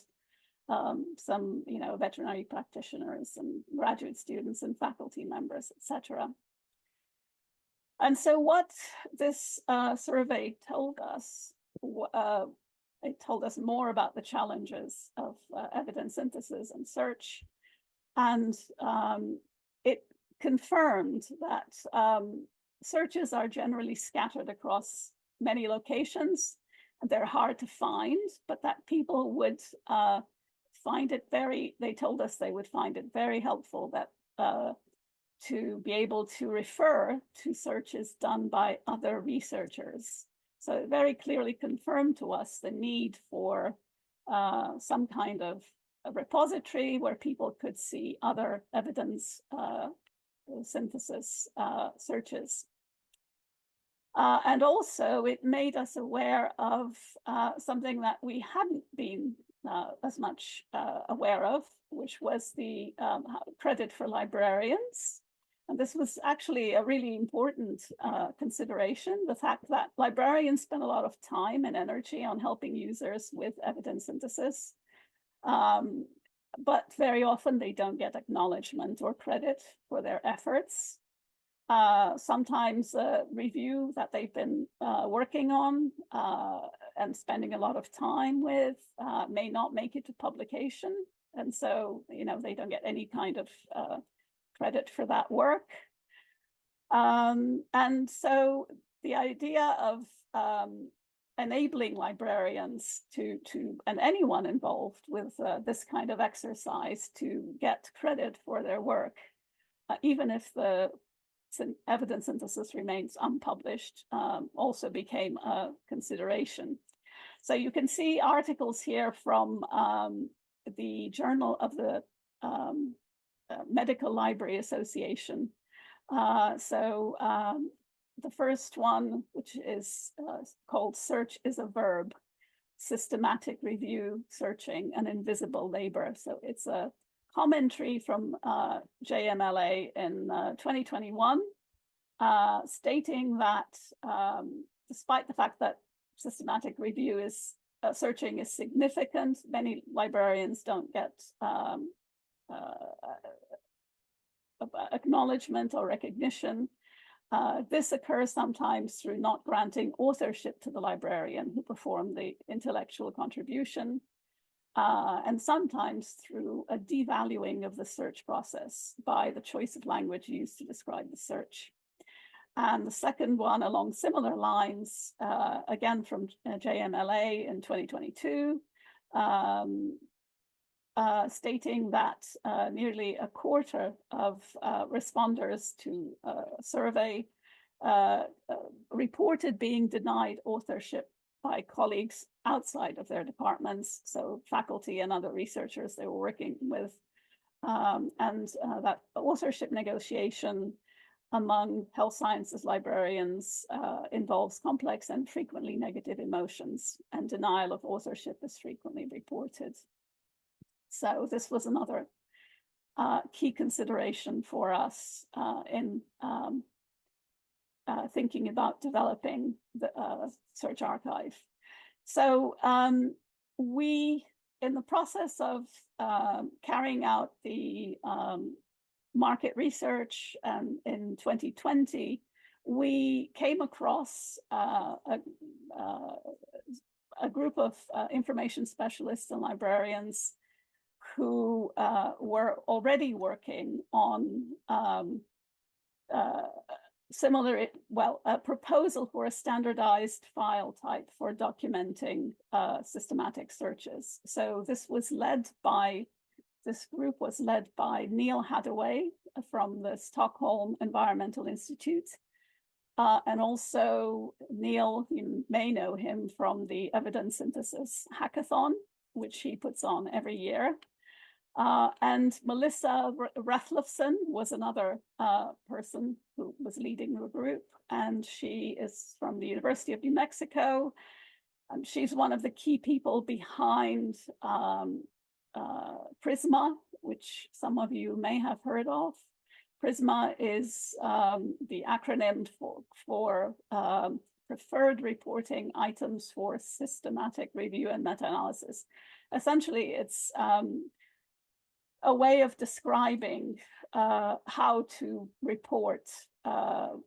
some, veterinary practitioners and graduate students and faculty members, etc. And so what this survey told us, it told us more about the challenges of evidence synthesis and search. And it confirmed that searches are generally scattered across many locations, and they're hard to find, but that people would find it they told us they would find it very helpful that to be able to refer to searches done by other researchers. So it very clearly confirmed to us the need for some kind of a repository where people could see other evidence synthesis searches. And also it made us aware of something that we hadn't been as much aware of, which was the credit for librarians. And this was actually a really important consideration, the fact that librarians spend a lot of time and energy on helping users with evidence synthesis. But very often they don't get acknowledgement or credit for their efforts. Sometimes a review that they've been working on and spending a lot of time with may not make it to publication. And so, they don't get any kind of credit for that work. And so the idea of enabling librarians and anyone involved with this kind of exercise to get credit for their work, even if the evidence synthesis remains unpublished, also became a consideration. So you can see articles here from the Journal of the Medical Library Association. The first one, which is called Search is a Verb, Systematic Review, Searching an Invisible Labor. So it's a commentary from JMLA in 2021, stating that despite the fact that systematic review searching is significant, many librarians don't get acknowledgement or recognition. This occurs sometimes through not granting authorship to the librarian who performed the intellectual contribution, and sometimes through a devaluing of the search process by the choice of language used to describe the search. And the second one along similar lines, again from JMLA in 2022, stating that nearly a quarter of responders to a survey reported being denied authorship by colleagues outside of their departments, so faculty and other researchers they were working with, and that authorship negotiation among health sciences librarians involves complex and frequently negative emotions, and denial of authorship is frequently reported. So this was another key consideration for us in thinking about developing the search archive. So we, in the process of carrying out the market research in 2020, we came across a group of information specialists and librarians who were already working on a proposal for a standardized file type for documenting systematic searches. So this group was led by Neil Hadaway from the Stockholm Environmental Institute. And also Neil, you may know him from the Evidence Synthesis Hackathon, which he puts on every year. And Melissa Rathlofson was another person who was leading the group, and she is from the University of New Mexico. And she's one of the key people behind Prisma, which some of you may have heard of. PRISMA is the acronym for Preferred Reporting Items for Systematic Review and Meta-Analysis. Essentially, it's a way of describing how to report and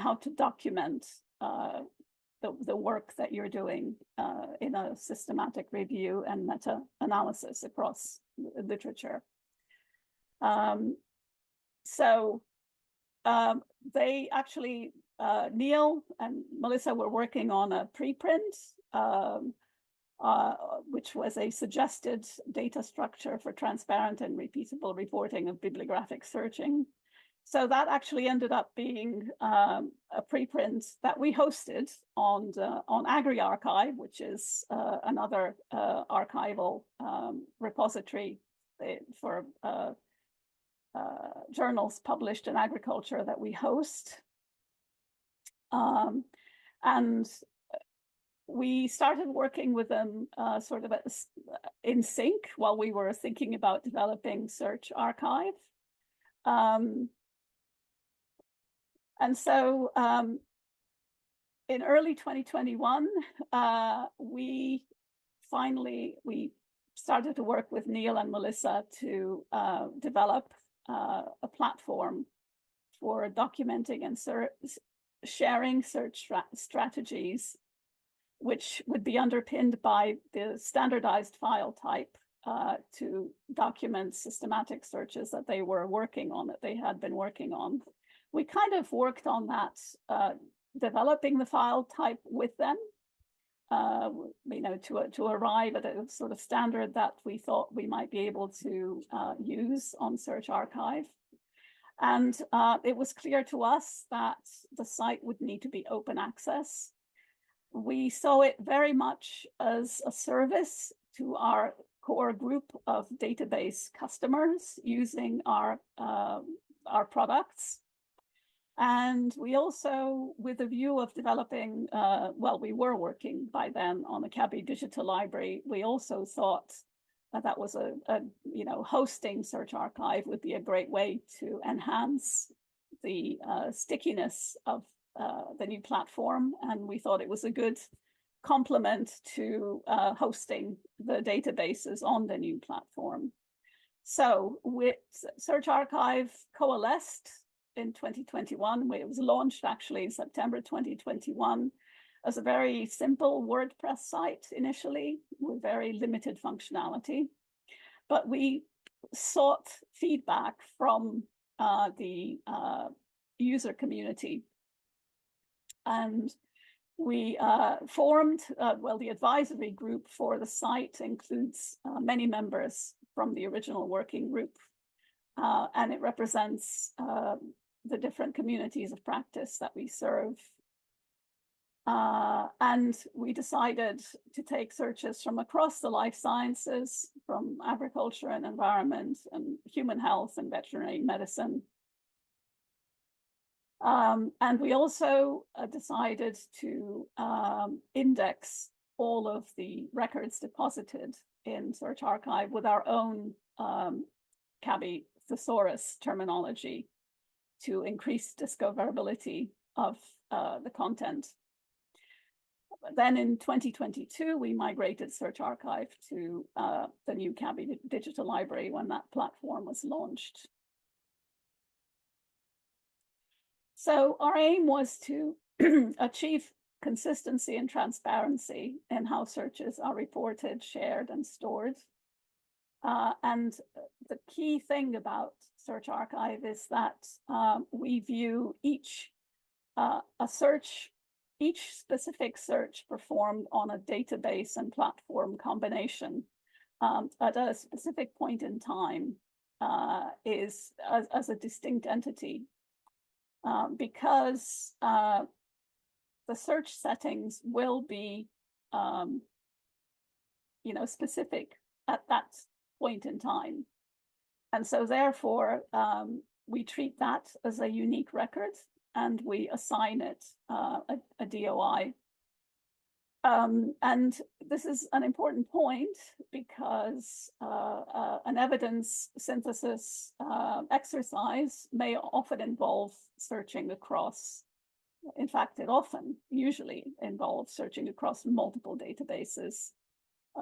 how to document the work that you're doing in a systematic review and meta-analysis across literature. They actually, Neil and Melissa were working on a preprint, which was a suggested data structure for transparent and repeatable reporting of bibliographic searching. So that actually ended up being a preprint that we hosted on AgriArchive, which is another archival repository for journals published in agriculture that we host. And we started working with them sort of in sync while we were thinking about developing Search Archive. And so in early 2021, we started to work with Neil and Melissa to develop a platform for documenting and sharing search strategies, which would be underpinned by the standardized file type to document systematic searches that they were working on, that they had been working on. We kind of worked on that, developing the file type with them, to arrive at a sort of standard that we thought we might be able to use on Search Archive. And it was clear to us that the site would need to be open access. We saw it very much as a service to our core group of database customers using our products. And we also, with a view of developing, we were working by then on a CABI digital library. We also thought that was hosting Search Archive would be a great way to enhance the stickiness of the new platform. And we thought it was a good complement to hosting the databases on the new platform. So with Search Archive coalesced in 2021, it was launched actually in September 2021 as a very simple WordPress site initially with very limited functionality. But we sought feedback from the user community. And we formed, the advisory group for the site includes many members from the original working group. And it represents the different communities of practice that we serve. And we decided to take searches from across the life sciences, from agriculture and environment and human health and veterinary medicine. And we also decided to index all of the records deposited in Search Archive with our own CABI thesaurus terminology to increase discoverability of the content. Then in 2022, we migrated Search Archive to the new CABI digital library when that platform was launched. So our aim was to achieve consistency and transparency in how searches are reported, shared, and stored. And the key thing about Search Archive is that we view each specific search performed on a database and platform combination at a specific point in time is as a distinct entity, because the search settings will be specific at that point in time. And so therefore, we treat that as a unique record and we assign it a DOI. And this is an important point because an evidence synthesis exercise may often involve searching across, in fact, it usually involves searching across multiple databases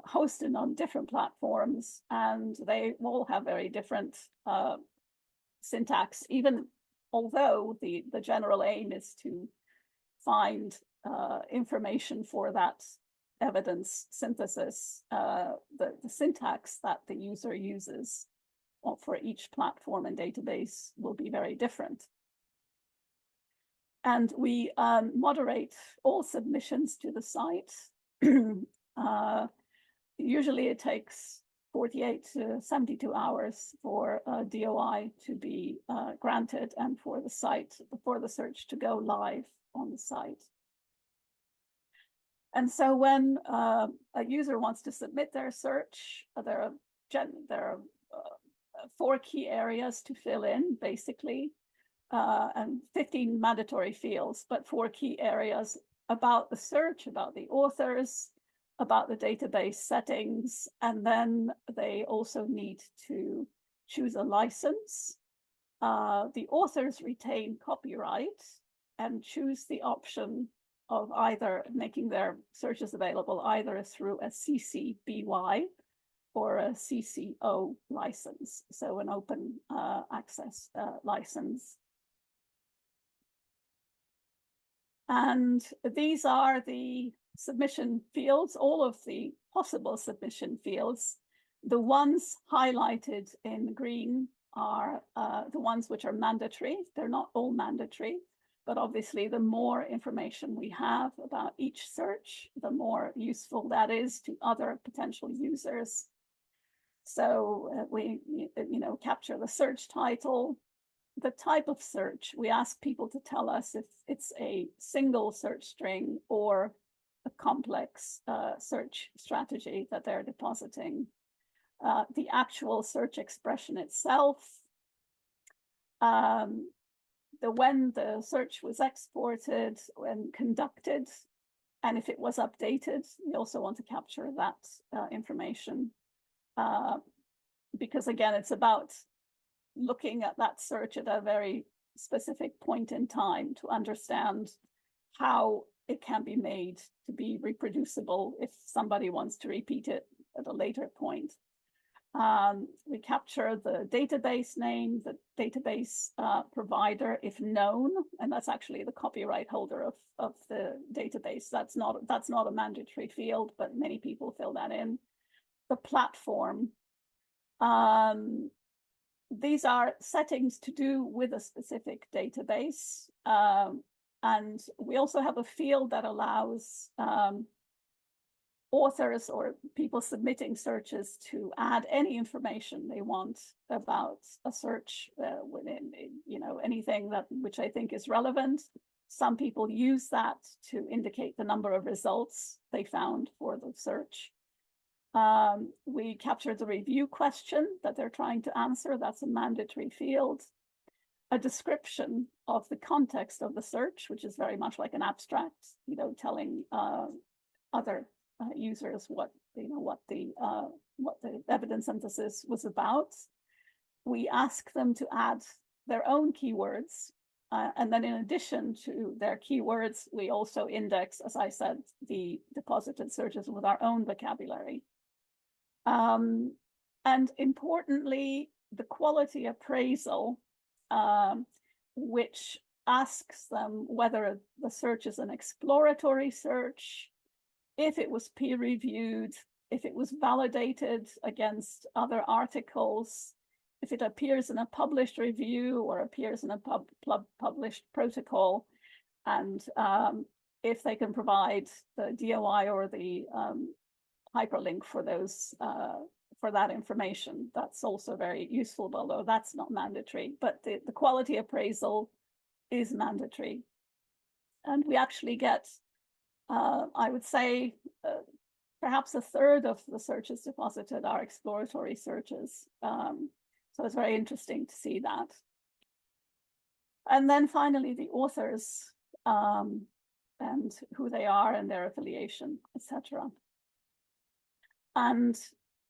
hosted on different platforms, and they all have very different syntax, even although the general aim is to find information for that evidence synthesis. The syntax that the user uses for each platform and database will be very different. And we moderate all submissions to the site. Usually it takes 48 to 72 hours for a DOI to be granted and for the search to go live on the site. And so when a user wants to submit their search, there are 4 key areas to fill in, basically, and 15 mandatory fields, but 4 key areas about the search, about the authors, about the database settings, and then they also need to choose a license. The authors retain copyright and choose the option of either making their searches available either through a CC BY or a CCO license, so an open access license. And these are the submission fields, all of the possible submission fields. The ones highlighted in green are the ones which are mandatory. They're not all mandatory, but obviously the more information we have about each search, the more useful that is to other potential users. So we capture the search title, the type of search. We ask people to tell us if it's a single search string or a complex search strategy that they're depositing. The actual search expression itself, when the search was exported and conducted, and if it was updated. We also want to capture that information because, again, it's about looking at that search at a very specific point in time to understand how it can be made to be reproducible if somebody wants to repeat it at a later point. We capture the database name, the database provider, if known, and that's actually the copyright holder of the database. That's not a mandatory field, but many people fill that in. The platform. These are settings to do with a specific database. And we also have a field that allows authors or people submitting searches to add any information they want about a search within, anything which I think is relevant. Some people use that to indicate the number of results they found for the search. We capture the review question that they're trying to answer. That's a mandatory field. A description of the context of the search, which is very much like an abstract, telling other users what the evidence synthesis was about. We ask them to add their own keywords, and then in addition to their keywords, we also index, as I said, the deposited searches with our own vocabulary. And importantly, the quality appraisal, which asks them whether the search is an exploratory search, if it was peer-reviewed, if it was validated against other articles, if it appears in a published review or appears in a published protocol, and if they can provide the DOI or the hyperlink for those for that information. That's also very useful, although that's not mandatory. But the quality appraisal is mandatory, and we actually get, I would say, perhaps a third of the searches deposited are exploratory searches. So it's very interesting to see that. And then finally, the authors. and who they are and their affiliation, etc. And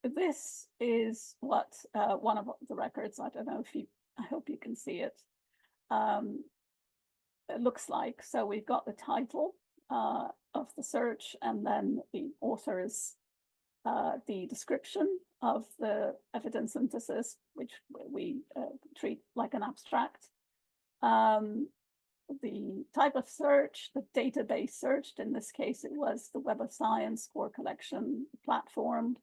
this is what one of the records, I don't know if you, I hope you can see it, it looks like. So we've got the title of the search, and then the author's the description of the evidence synthesis, which we treat like an abstract. The type of search, the database searched, in this case, it was the Web of Science core collection platform.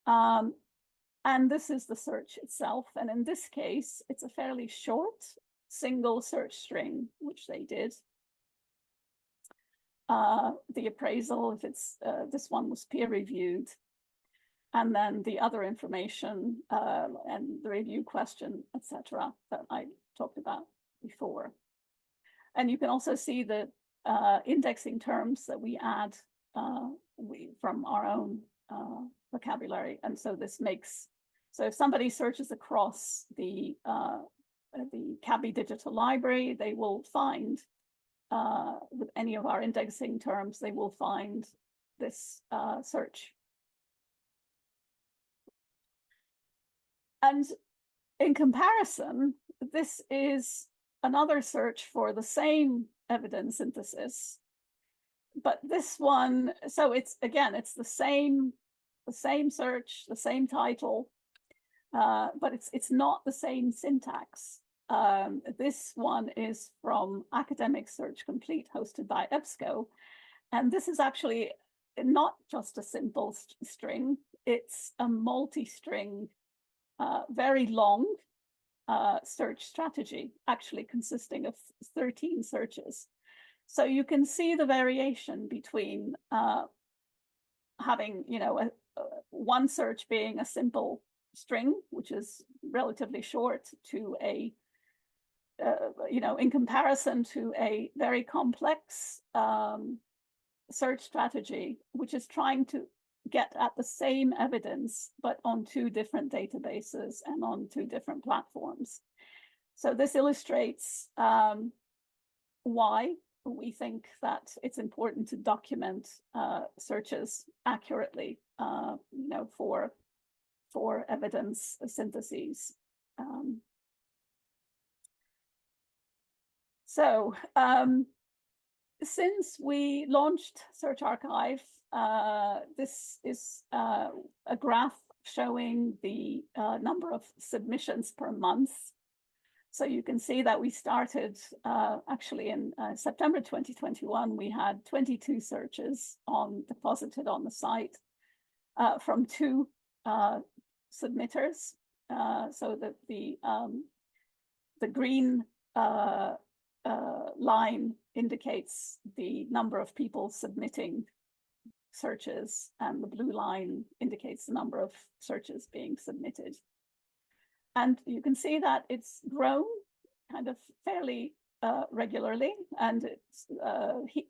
And this is the search itself. And in this case, it's a fairly short single search string, which they did. The appraisal, if it's this one was peer reviewed, and then the other information and the review question, etc., that I talked about before. And you can also see the indexing terms that we add from our own vocabulary. And so this makes, so if somebody searches across the CABI digital library, they will find, with any of our indexing terms, they will find this search. And in comparison, this is another search for the same evidence synthesis, but this one, so it's, again, it's the same search, the same title, but it's not the same syntax. This one is from Academic Search Complete, hosted by EBSCO, and this is actually not just a simple string, it's a multi-string, very long search strategy, actually consisting of 13 searches. So you can see the variation between having, one search being a simple string, which is relatively short, to a, in comparison to a very complex search strategy, which is trying to get at the same evidence, but on two different databases and on two different platforms. So this illustrates why we think that it's important to document searches accurately, for evidence syntheses. Since we launched Search Archive, this is a graph showing the number of submissions per month. So you can see that we started actually in September 2021, we had 22 searches deposited on the site from 2 submitters. So that the green line indicates the number of people submitting searches, and the blue line indicates the number of searches being submitted. And you can see that it's grown kind of fairly regularly, and it's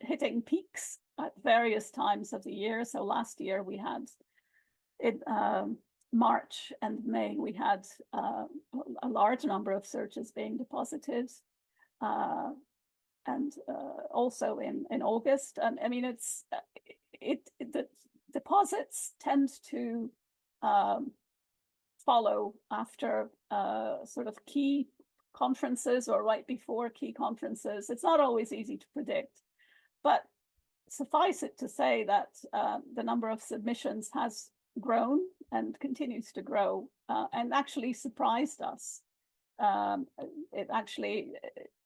hitting peaks at various times of the year. So last year we had, in March and May, we had a large number of searches being deposited. And also in August. And I mean, the deposits tend to follow after sort of key conferences or right before key conferences. It's not always easy to predict, but suffice it to say that the number of submissions has grown and continues to grow, and actually surprised us.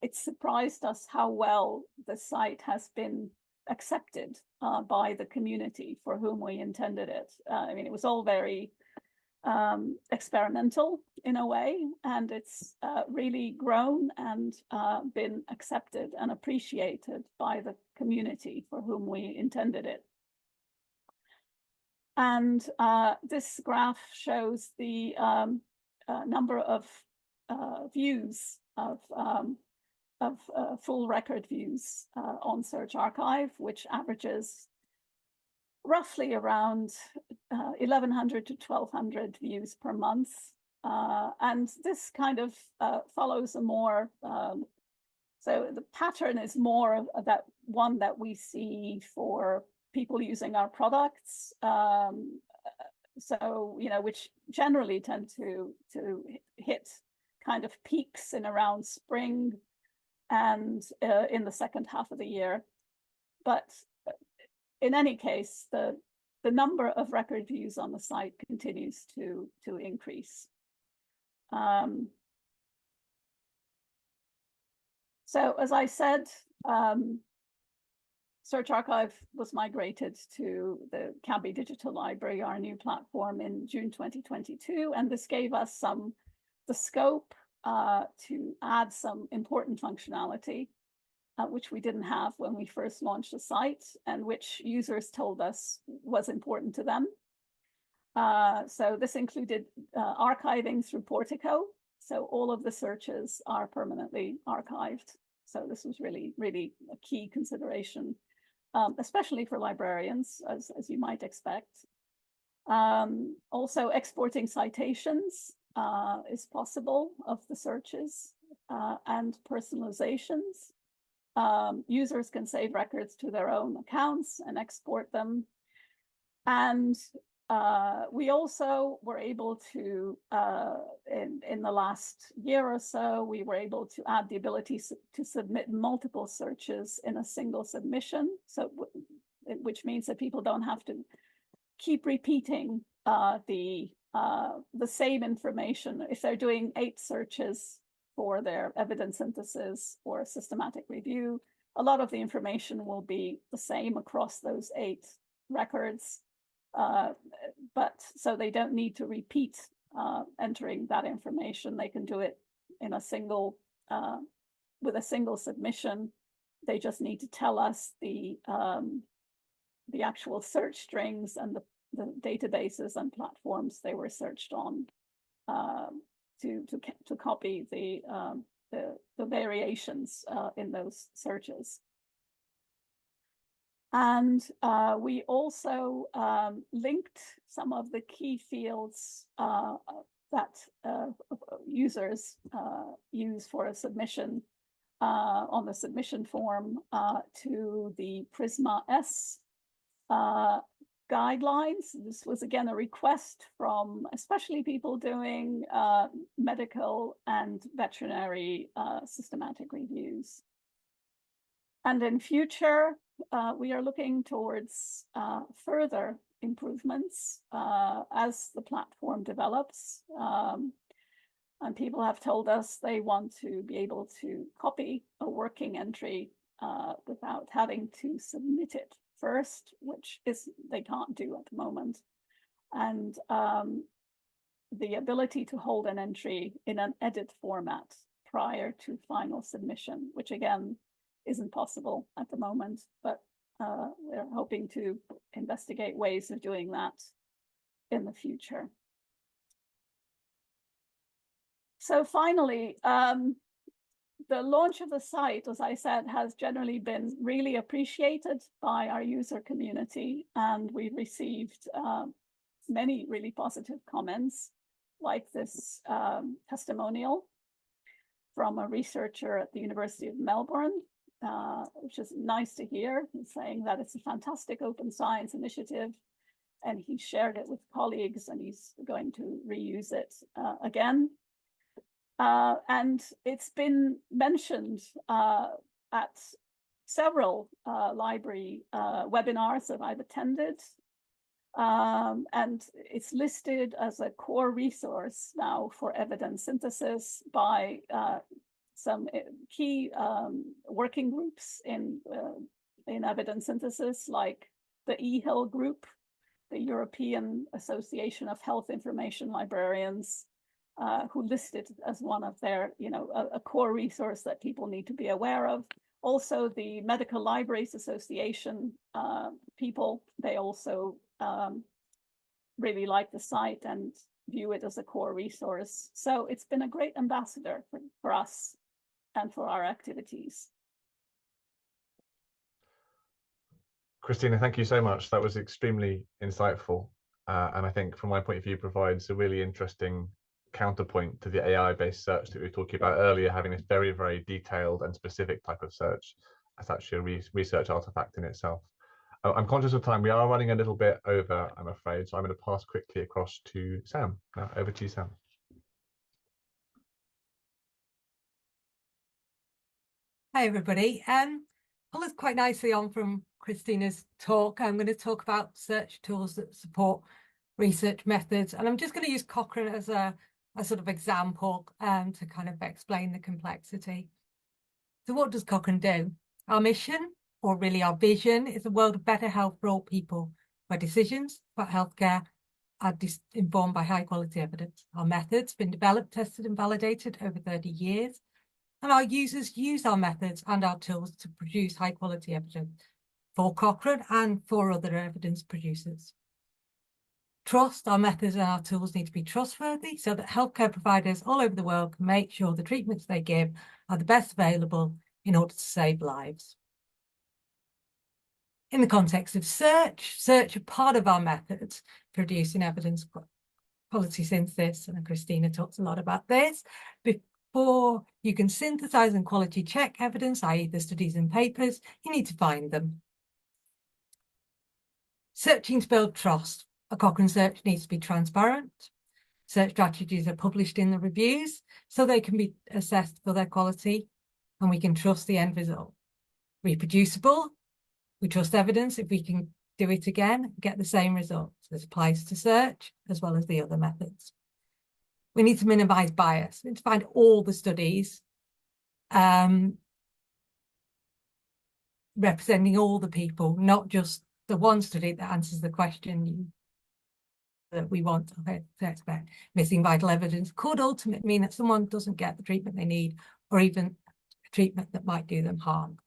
It surprised us how well the site has been accepted by the community for whom we intended it. I mean, it was all very experimental in a way, and it's really grown and been accepted and appreciated by the community for whom we intended it. And this graph shows the number of views of full record views on Search Archive, which averages roughly around 1,100 to 1,200 views per month. And this kind of follows a more So the pattern is more of that one that we see for people using our products. So, which generally tend to hit kind of peaks in around spring and in the second half of the year. But in any case, the number of record views on the site continues to increase. So as I said, Search Archive was migrated to the CABI Digital Library, our new platform, in June 2022, and this gave us the scope to add some important functionality, which we didn't have when we first launched the site, and which users told us was important to them. So this included archiving through Portico. So all of the searches are permanently archived. So this was really, really a key consideration, especially for librarians, as you might expect. Also, exporting citations is possible of the searches and personalizations. Users can save records to their own accounts and export them. And we also were able to, in the last year or so, we were able to add the ability to submit multiple searches in a single submission. So, which means that people don't have to keep repeating the same information. If they're doing 8 searches for their evidence synthesis or systematic review, a lot of the information will be the same across those 8 records. But so they don't need to repeat entering that information. They can do it in a single, with a single submission. They just need to tell us the actual search strings and the databases and platforms they were searched on to copy the variations in those searches. And we also linked some of the key fields that users use for a submission on the submission form to the Prisma S guidelines. This was again a request from especially people doing medical and veterinary systematic reviews. And in future, we are looking towards further improvements as the platform develops. And people have told us they want to be able to copy a working entry without having to submit it first, which they can't do at the moment. And the ability to hold an entry in an edit format prior to final submission, which again, isn't possible at the moment, but we're hoping to investigate ways of doing that in the future. So finally, the launch of the site, as I said, has generally been really appreciated by our user community, and we've received many really positive comments, like this testimonial from a researcher at the University of Melbourne, which is nice to hear, saying that it's a fantastic open science initiative, and he shared it with colleagues, and he's going to reuse it again. And it's been mentioned at several library webinars that I've attended, and it's listed as a core resource now for evidence synthesis by some key working groups in evidence synthesis, like the EHIL group, the European Association of Health Information Librarians, who listed as one of their, a core resource that people need to be aware of. Also, the Medical Libraries Association people, they also really like the site and view it as a core resource. So it's been a great ambassador for us and for our activities. Christina, thank you so much. That was extremely insightful. And I think from my point of view, provides a really interesting counterpoint to the AI-based search that we were talking about earlier, having this very, very detailed and specific type of search. That's actually a research artifact in itself. I'm conscious of time. We are running a little bit over, I'm afraid, so I'm going to pass quickly across to Sam. Now, over to you, Sam. Hi, everybody. Follows quite nicely on from Christina's talk. I'm going to talk about search tools that support research methods, and I'm just going to use Cochrane as a sort of example to kind of explain the complexity. So what does Cochrane do? Our mission, or really our vision, is a world of better health for all people, where decisions about healthcare are informed by high quality evidence. Our methods have been developed, tested and validated over 30 years. And our users use our methods and our tools to produce high quality evidence for Cochrane and for other evidence producers. Trust, our methods and our tools need to be trustworthy so that healthcare providers all over the world can make sure the treatments they give are the best available in order to save lives. In the context of search are part of our methods producing evidence quality synthesis, and Christina talks a lot about this. Before you can synthesize and quality check evidence, i.e. the studies and papers, you need to find them. Searching to build trust. A Cochrane search needs to be transparent. Search strategies are published in the reviews so they can be assessed for their quality and we can trust the end result. Reproducible. We trust evidence if we can do it again, get the same results. This applies to search as well as the other methods. We need to minimize bias. We need to find all the studies representing all the people, not just the one study that answers the question that we want to expect. Missing vital evidence could ultimately mean that someone doesn't get the treatment they need, or even a treatment that might do them harm.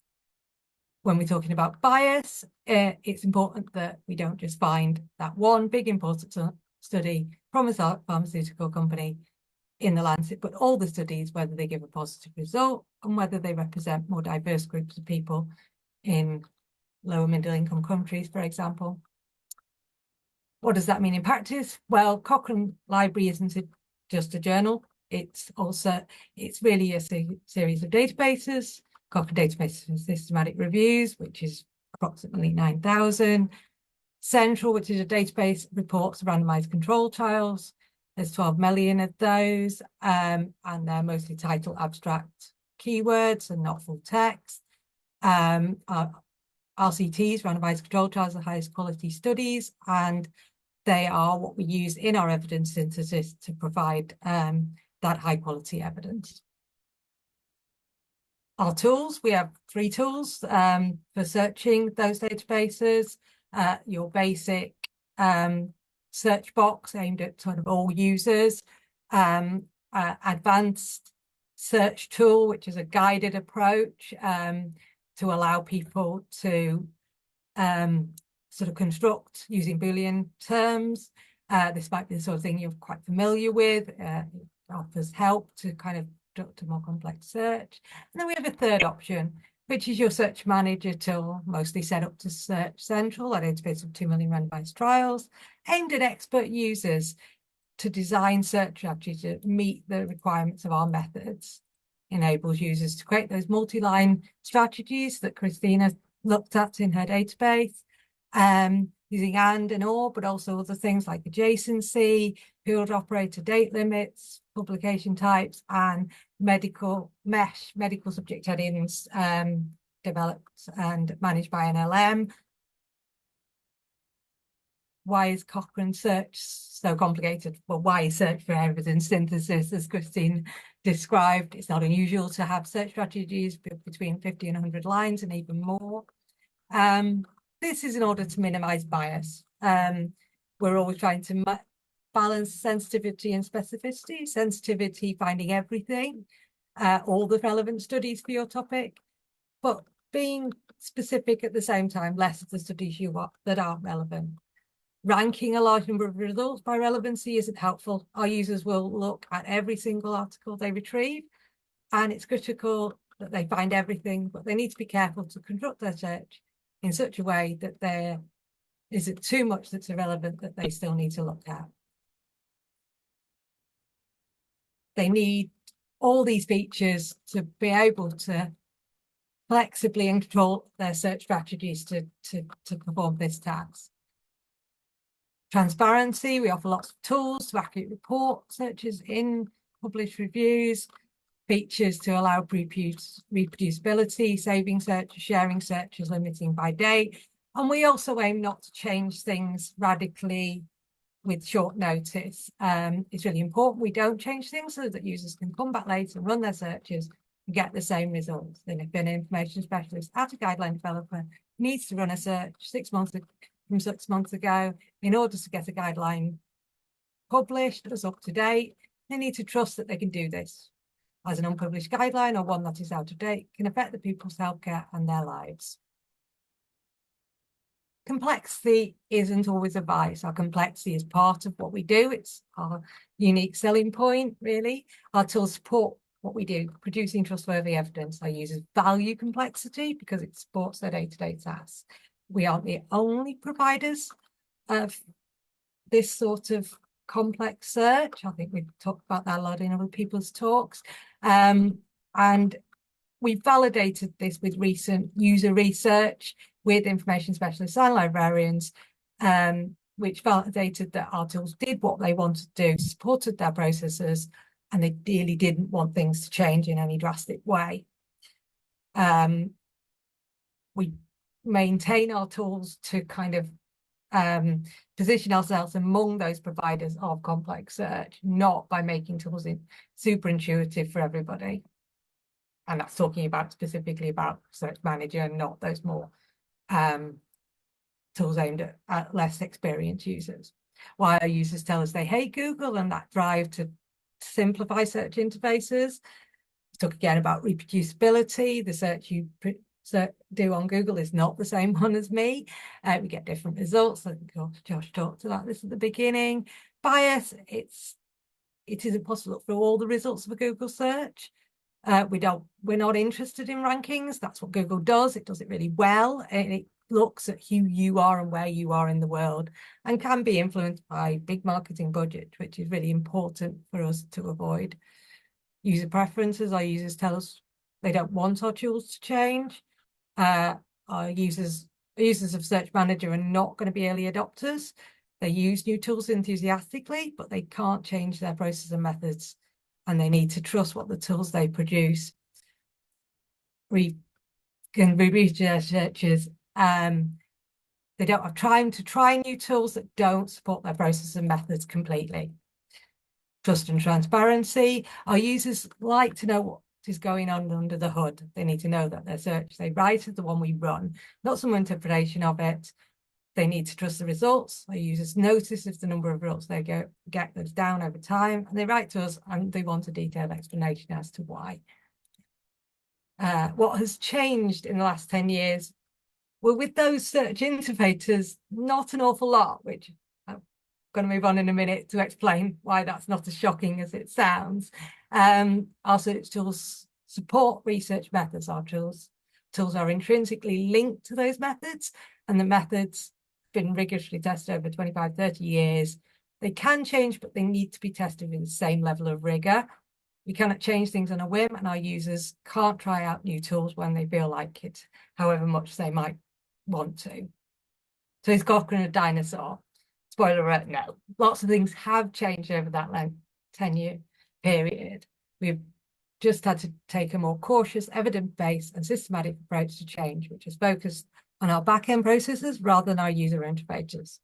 When we're talking about bias, it's important that we don't just find that one big important study from a pharmaceutical company in the Lancet, but all the studies, whether they give a positive result and whether they represent more diverse groups of people in lower middle income countries, for example. What does that mean in practice? Well, Cochrane Library isn't just a journal. It's really a series of databases. Cochrane Database for Systematic Reviews, which is approximately 9,000. Central, which is a database that reports randomized control trials. There's 12 million of those, and they're mostly title abstract keywords and not full text. RCTs, randomized control trials, are the highest quality studies, and they are what we use in our evidence synthesis to provide that high quality evidence. Our tools, we have 3 tools for searching those databases. Your basic search box aimed at sort of all users, advanced search tool, which is a guided approach to allow people to sort of construct using Boolean terms. This might be the sort of thing you're quite familiar with. It offers help to kind of conduct a more complex search. And then we have a third option, which is your search manager tool, mostly set up to Search Central, a database of 2 million randomized trials, aimed at expert users to design search strategies to meet the requirements of our methods. Enables users to create those multi-line strategies that Christina looked at in her database, using and or, but also other things like adjacency, field operator date limits, publication types, and medical subject headings developed and managed by NLM. Why is Cochrane search so complicated? Well, why is search for evidence synthesis, as Christine described? It's not unusual to have search strategies between 50 and 100 lines and even more. This is in order to minimize bias. We're always trying to balance sensitivity and specificity. Sensitivity, finding everything, all the relevant studies for your topic, but being specific at the same time, less of the studies that aren't relevant. Ranking a large number of results by relevancy isn't helpful. Our users will look at every single article they retrieve, and it's critical that they find everything, but they need to be careful to conduct their search in such a way that there isn't too much that's irrelevant that they still need to look at. they need all these features to be able to flexibly and control their search strategies to perform this task. Transparency, we offer lots of tools to accurately report searches in published reviews, features to allow reproducibility, saving searches, sharing searches, limiting by date. And we also aim not to change things radically with short notice. It's really important we don't change things so that users can come back later and run their searches and get the same results. Then if an information specialist at a guideline developer needs to run a search 6 months from 6 months ago in order to get a guideline published that's up to date, they need to trust that they can do this, as an unpublished guideline or one that is out of date can affect the people's healthcare and their lives. Complexity isn't always a vice. Our complexity is part of what we do. It's our unique selling point, really. Our tools support what we do, producing trustworthy evidence. Our users value complexity because it supports their day-to-day tasks. We aren't the only providers of this sort of complex search. I think we've talked about that a lot in other people's talks. And we validated this with recent user research with information specialists and librarians, which validated that our tools did what they wanted to do, supported their processes, and they really didn't want things to change in any drastic way. We maintain our tools to kind of position ourselves among those providers of complex search, not by making tools super intuitive for everybody. And that's talking about specifically about Search Manager and not those more tools aimed at less experienced users. Why our users tell us they hate Google and that drive to simplify search interfaces. Talk again about reproducibility. The search you do on Google is not the same one as me. We get different results. I think Josh talked about this at the beginning. Bias, it isn't possible to look through all the results of a Google search. We're not interested in rankings. That's what Google does. It does it really well. And it looks at who you are and where you are in the world and can be influenced by big marketing budgets, which is really important for us to avoid. User preferences, our users tell us they don't want our tools to change. Our users of Search Manager are not going to be early adopters. They use new tools enthusiastically, but they can't change their processes and methods, and they need to trust what the tools they produce. We can reach their searches. They don't have time to try new tools that don't support their processes and methods completely. Trust and transparency. Our users like to know what is going on under the hood. They need to know that their search they write is the one we run, not some interpretation of it. They need to trust the results. Our users notice if the number of results they get goes down over time, and they write to us and they want a detailed explanation as to why. What has changed in the last 10 years? Well, with those search interfaces, not an awful lot, which I'm going to move on in a minute to explain why that's not as shocking as it sounds. Our search tools support research methods. Our tools are intrinsically linked to those methods, and the methods have been rigorously tested over 25, 30 years. They can change, but they need to be tested with the same level of rigor. We cannot change things on a whim, and our users can't try out new tools when they feel like it, however much they might want to. So is Cochrane a dinosaur? Spoiler alert, no. Lots of things have changed over that 10-year period. We've just had to take a more cautious, evidence-based and systematic approach to change, which is focused on our back-end processes rather than our user interfaces.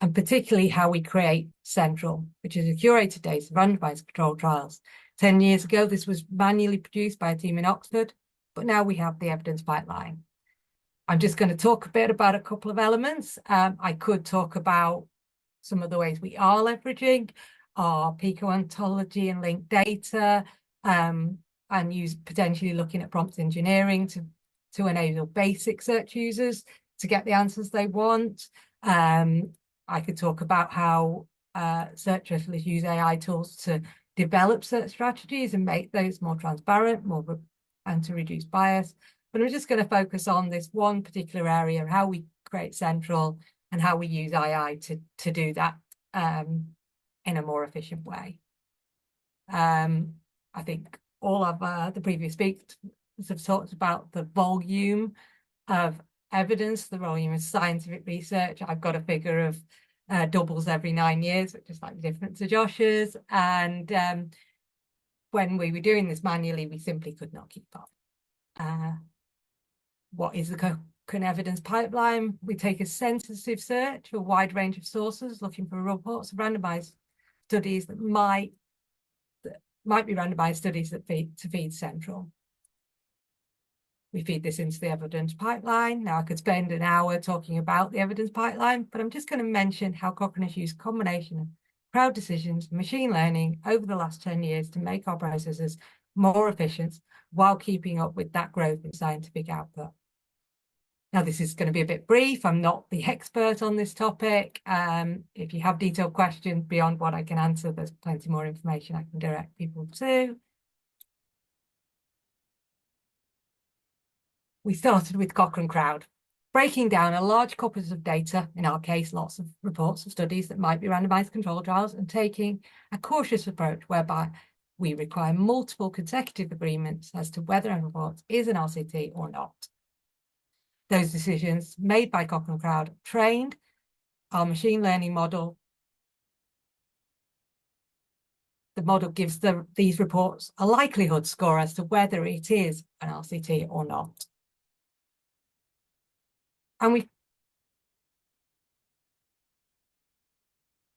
And particularly how we create Central, which is a curated data randomized controlled trials. 10 years ago, this was manually produced by a team in Oxford, but now we have the evidence pipeline. I'm just going to talk a bit about a couple of elements. I could talk about some of the ways we are leveraging our Pico ontology and linked data, and potentially looking at prompt engineering to enable basic search users to get the answers they want. I could talk about how search specialists use AI tools to develop search strategies and make those more transparent, and to reduce bias. But I'm just going to focus on this one particular area, how we create Central and how we use AI to do that in a more efficient way. I think all of the previous speakers have talked about the volume of evidence, the volume of scientific research. I've got a figure of doubles every 9 years, which is slightly different to Josh's. And when we were doing this manually, we simply could not keep up. What is the Cochrane evidence pipeline? We take a sensitive search, a wide range of sources, looking for reports of randomized studies that might be randomized studies that feed central. We feed this into the evidence pipeline. Now, I could spend an hour talking about the evidence pipeline, but I'm just going to mention how Cochrane has used a combination of crowd decisions, machine learning over the last 10 years to make our processes more efficient while keeping up with that growth in scientific output. Now, this is going to be a bit brief. I'm not the expert on this topic. If you have detailed questions beyond what I can answer, there's plenty more information I can direct people to. We started with Cochrane Crowd, breaking down a large corpus of data, in our case, lots of reports and studies that might be randomized control trials, and taking a cautious approach whereby we require multiple consecutive agreements as to whether a report is an RCT or not. Those decisions made by Cochrane Crowd trained our machine learning model. The model gives these reports a likelihood score as to whether it is an RCT or not. And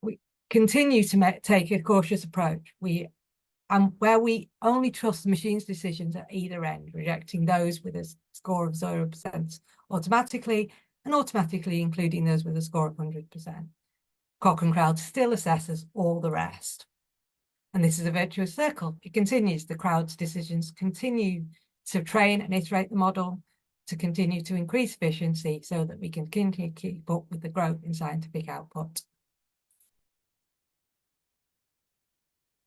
we continue to take a cautious approach. Where we only trust the machine's decisions at either end, rejecting those with a score of 0% automatically, and automatically including those with a score of 100%. Cochrane Crowd still assesses all the rest. And this is a virtuous circle. It continues. The crowd's decisions continue to train and iterate the model to continue to increase efficiency so that we can continue to keep up with the growth in scientific output.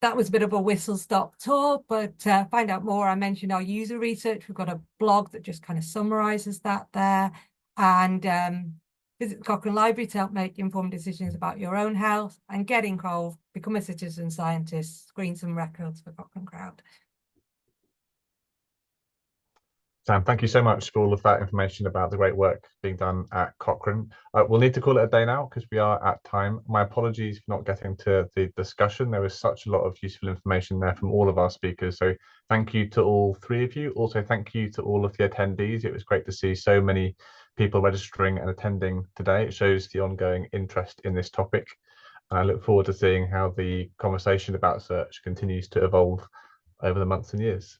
That was a bit of a whistle-stop tour, but find out more. I mentioned our user research. We've got a blog that just kind of summarizes that there. And visit the Cochrane Library to help make informed decisions about your own health, and get involved, become a citizen scientist, screen some records for Cochrane Crowd. Sam, thank you so much for all of that information about the great work being done at Cochrane. We'll need to call it a day now because we are at time. My apologies for not getting to the discussion. There was such a lot of useful information there from all of our speakers. So thank you to all three of you. Also, thank you to all of the attendees. It was great to see so many people registering and attending today. It shows the ongoing interest in this topic. And I look forward to seeing how the conversation about search continues to evolve over the months and years.